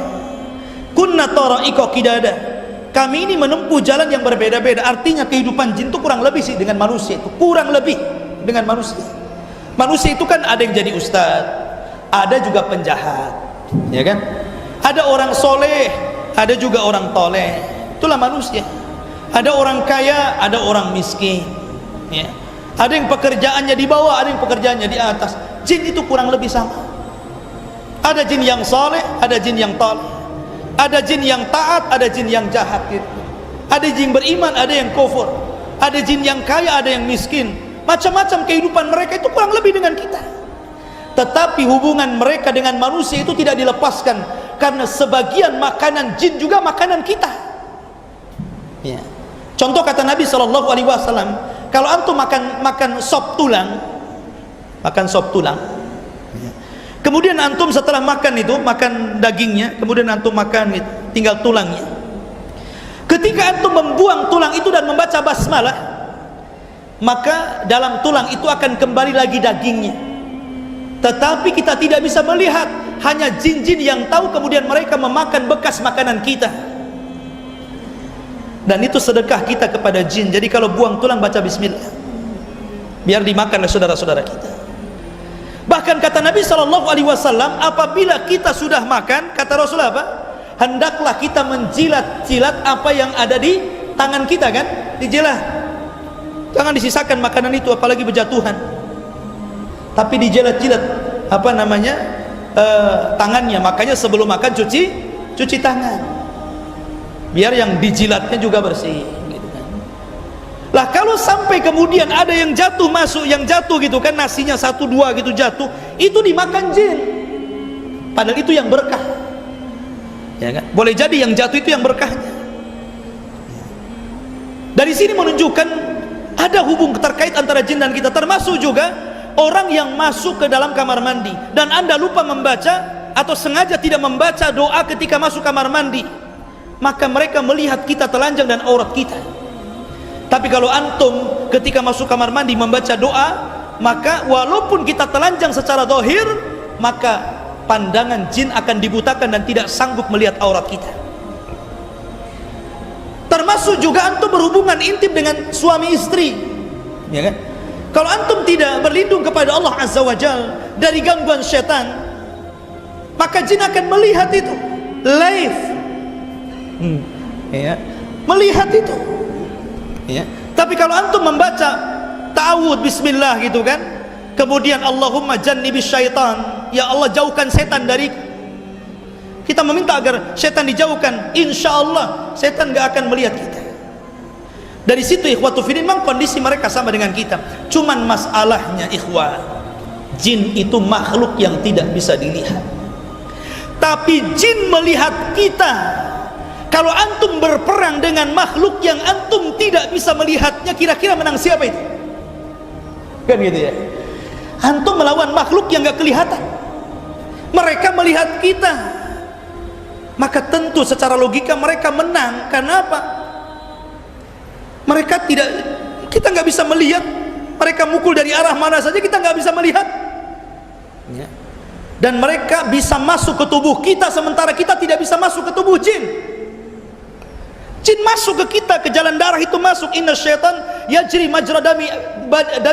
Speaker 4: Kunna tara'iqa qidada. Kami ini menempuh jalan yang berbeda-beda. Artinya kehidupan jin itu kurang lebih sih dengan manusia itu, kurang lebih dengan manusia. Manusia itu kan ada yang jadi ustadz, ada juga penjahat, ya kan? Ada orang soleh, ada juga orang toleh. Itulah manusia. Ada orang kaya, ada orang miskin, ya. Ada yang pekerjaannya di bawah, ada yang pekerjaannya di atas. Jin itu kurang lebih sama. Ada jin yang soleh, ada jin yang toleh. Ada jin yang taat, ada jin yang jahat gitu. Ada jin beriman, ada yang kufur. Ada jin yang kaya, ada yang miskin. Macam-macam kehidupan mereka itu kurang lebih dengan kita. Tetapi hubungan mereka dengan manusia itu tidak dilepaskan, karena sebagian makanan jin juga makanan kita, ya. Contoh kata Nabi SAW, kalau antum makan sop tulang, kemudian antum setelah makan itu, makan dagingnya, kemudian antum makan itu, tinggal tulangnya. Ketika antum membuang tulang itu dan membaca basmalah, maka dalam tulang itu akan kembali lagi dagingnya. Tetapi kita tidak bisa melihat, hanya jin-jin yang tahu, kemudian mereka memakan bekas makanan kita. Dan itu sedekah kita kepada jin. Jadi kalau buang tulang baca bismillah, biar dimakan oleh saudara-saudara kita. Bahkan kata Nabi SAW, apabila kita sudah makan, kata Rasulullah apa? Hendaklah kita menjilat-jilat apa yang ada di tangan kita, kan? Dijilat. Jangan disisakan makanan itu, apalagi berjatuhan. Tapi dijilat-jilat tangannya. Makanya sebelum makan cuci tangan, biar yang dijilatnya juga bersih, gitu kan. Lah kalau sampai kemudian ada yang jatuh masuk, yang jatuh gitu kan, nasinya 1-2 gitu jatuh, itu dimakan jin, padahal itu yang berkah, ya kan? Boleh jadi yang jatuh itu yang berkahnya. Dari sini menunjukkan ada hubung terkait antara jin dan kita. Termasuk juga orang yang masuk ke dalam kamar mandi dan Anda lupa membaca atau sengaja tidak membaca doa ketika masuk kamar mandi, maka mereka melihat kita telanjang dan aurat kita. Tapi kalau antum ketika masuk kamar mandi membaca doa, maka walaupun kita telanjang secara zahir, maka pandangan jin akan dibutakan dan tidak sanggup melihat aurat kita. Termasuk juga antum berhubungan intim dengan suami istri, ya kan? Kalau antum tidak berlindung kepada Allah Azza wa Jal dari gangguan setan, maka jin akan melihat itu live, ya, melihat itu, ya. Tapi kalau antum membaca ta'awud bismillah gitu kan, kemudian Allahumma jannibis syaitan, ya Allah jauhkan setan dari kita, meminta agar setan dijauhkan, insya Allah setan gak akan melihat kita. Dari situ ikhwatu fiddin, memang kondisi mereka sama dengan kita. Cuman masalahnya ikhwah, jin itu makhluk yang tidak bisa dilihat. Tapi jin melihat kita. Kalau antum berperang dengan makhluk yang antum tidak bisa melihatnya, kira-kira menang siapa itu? Kan gitu ya. Antum melawan makhluk yang gak kelihatan. Mereka melihat kita, maka tentu secara logika mereka menang. Kenapa? Mereka tidak, kita nggak bisa melihat. Mereka mukul dari arah mana saja kita nggak bisa melihat. Dan mereka bisa masuk ke tubuh kita, sementara kita tidak bisa masuk ke tubuh jin. Jin masuk ke kita, ke jalan darah itu masuk. Inna syaitan yajri majra dami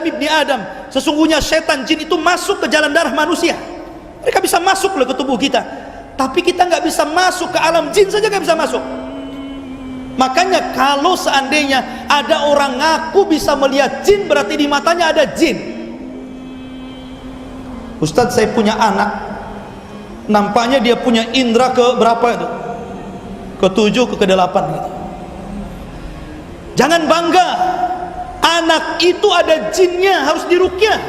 Speaker 4: ibni Adam. Sesungguhnya syaitan, jin itu masuk ke jalan darah manusia. Mereka bisa masuk ke tubuh kita, tapi kita nggak bisa masuk ke alam jin saja, nggak bisa masuk. Makanya kalau seandainya ada orang ngaku bisa melihat jin, berarti di matanya ada jin. Ustadz, saya punya anak, nampaknya dia punya indera ke berapa itu? Ke-7, ke-8 gitu. Jangan bangga, anak itu ada jinnya, harus diruqyah.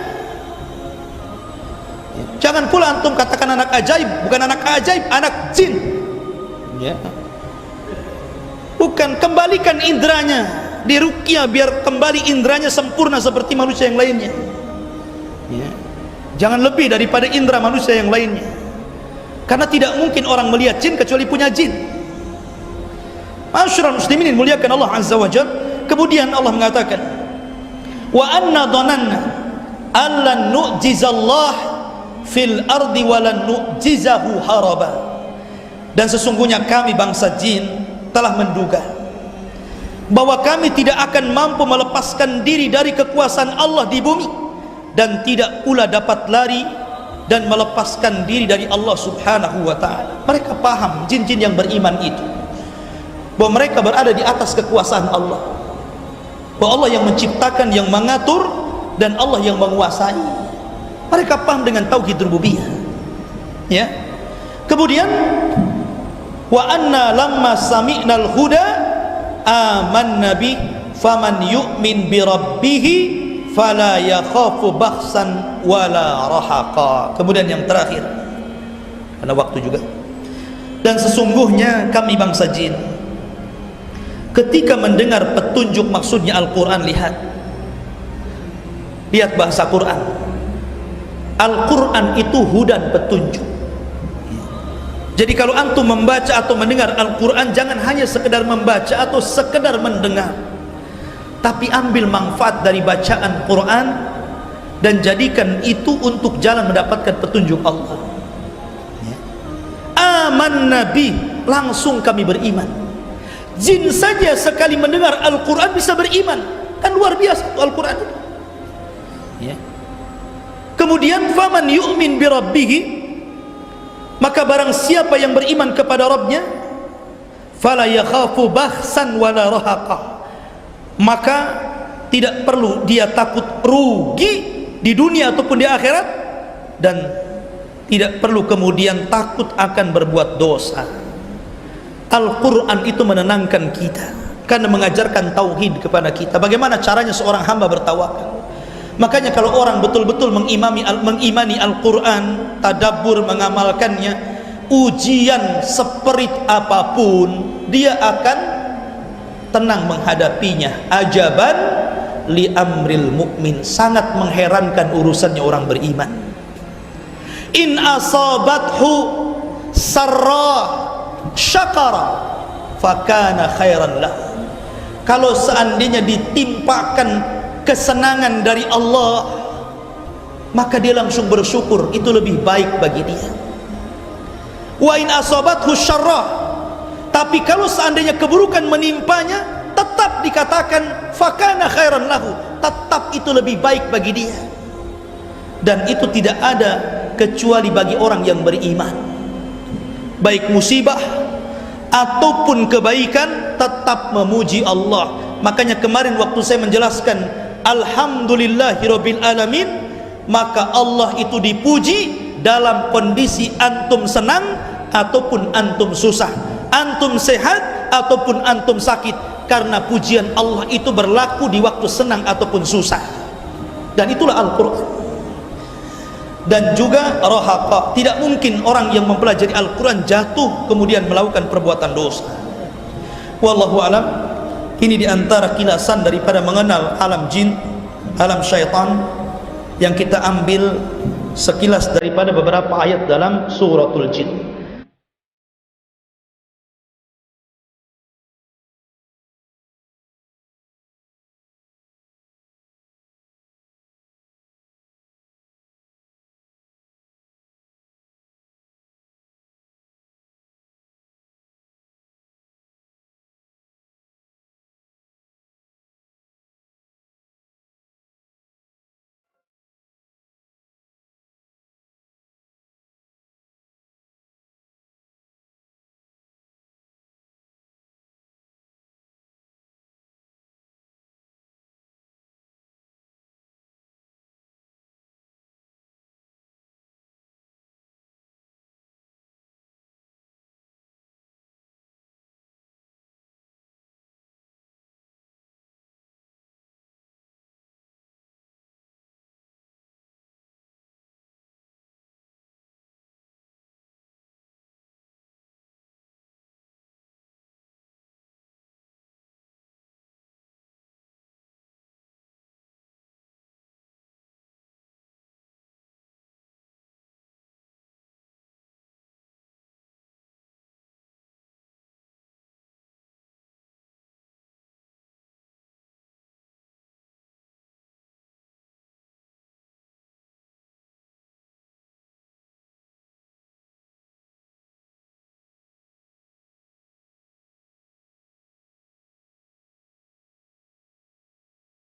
Speaker 4: Jangan pula antum katakan anak ajaib. Bukan anak ajaib, anak jin. Ya. Bukan, kembalikan inderanya, diruqyah biar kembali inderanya sempurna seperti manusia yang lainnya. Ya. Jangan lebih daripada indera manusia yang lainnya. Karena tidak mungkin orang melihat jin kecuali punya jin. Ma'asyiral muslimin muliakan Allah azza wa jalla. Kemudian Allah mengatakan, wa anna dhananna allan nu'jizallah fil ardi walan nu'jizahu haraba. Dan sesungguhnya kami bangsa jin telah menduga bahwa kami tidak akan mampu melepaskan diri dari kekuasaan Allah di bumi, dan tidak pula dapat lari dan melepaskan diri dari Allah subhanahu wa ta'ala. Mereka paham, jin-jin yang beriman itu, bahwa mereka berada di atas kekuasaan Allah, bahwa Allah yang menciptakan, yang mengatur, dan Allah yang menguasai. Mereka paham dengan tauhid rububiyah. Ya. Kemudian wa anna lamma sami'nal huda amanna bi faman yu'min bi rabbih fala yakhafu bakhsan wala rahaqa. Kemudian yang terakhir, karena waktu juga, dan sesungguhnya kami bangsa jin ketika mendengar petunjuk, maksudnya Al-Quran, lihat bahasa Quran. Al-Quran itu hudan, petunjuk. Jadi kalau antum membaca atau mendengar Al-Quran, jangan hanya sekedar membaca atau sekedar mendengar, tapi ambil manfaat dari bacaan Quran dan jadikan itu untuk jalan mendapatkan petunjuk Allah. Aman Nabi, langsung kami beriman. Jin saja sekali mendengar Al-Quran bisa beriman, kan luar biasa Al-Quran itu. Ya. Kemudian faman yu'min bi rabbih, maka barang siapa yang beriman kepada Rabbnya, fala yakhafu bakhsan wala rahaqa, maka tidak perlu dia takut rugi di dunia ataupun di akhirat, dan tidak perlu kemudian takut akan berbuat dosa. Al-Quran itu menenangkan kita karena mengajarkan tauhid kepada kita, bagaimana caranya seorang hamba bertawakal. Makanya kalau orang betul-betul mengimani Al-Quran, tadabbur, mengamalkannya, ujian seperit apapun dia akan tenang menghadapinya. Ajaban li amril mukmin, sangat mengherankan urusannya orang beriman. In asabathu sarra syakara fakana khairan lah. Kalau seandainya ditimpakan kesenangan dari Allah, maka dia langsung bersyukur, itu lebih baik bagi dia. Wa in asabathu syarra, tapi kalau seandainya keburukan menimpanya, tetap dikatakan fakana khairan lahu, tetap itu lebih baik bagi dia. Dan itu tidak ada kecuali bagi orang yang beriman. Baik musibah ataupun kebaikan, tetap memuji Allah. Makanya kemarin waktu saya menjelaskan alhamdulillahirabbil alamin, maka Allah itu dipuji dalam kondisi antum senang ataupun antum susah, antum sehat ataupun antum sakit, karena pujian Allah itu berlaku di waktu senang ataupun susah. Dan itulah Al-Quran. Dan juga rahaqa, tidak mungkin orang yang mempelajari Al-Quran jatuh kemudian melakukan perbuatan dosa. Wallahu alam. Ini diantara kilasan daripada mengenal alam jin, alam syaitan, yang kita ambil sekilas daripada beberapa ayat dalam suratul Jin.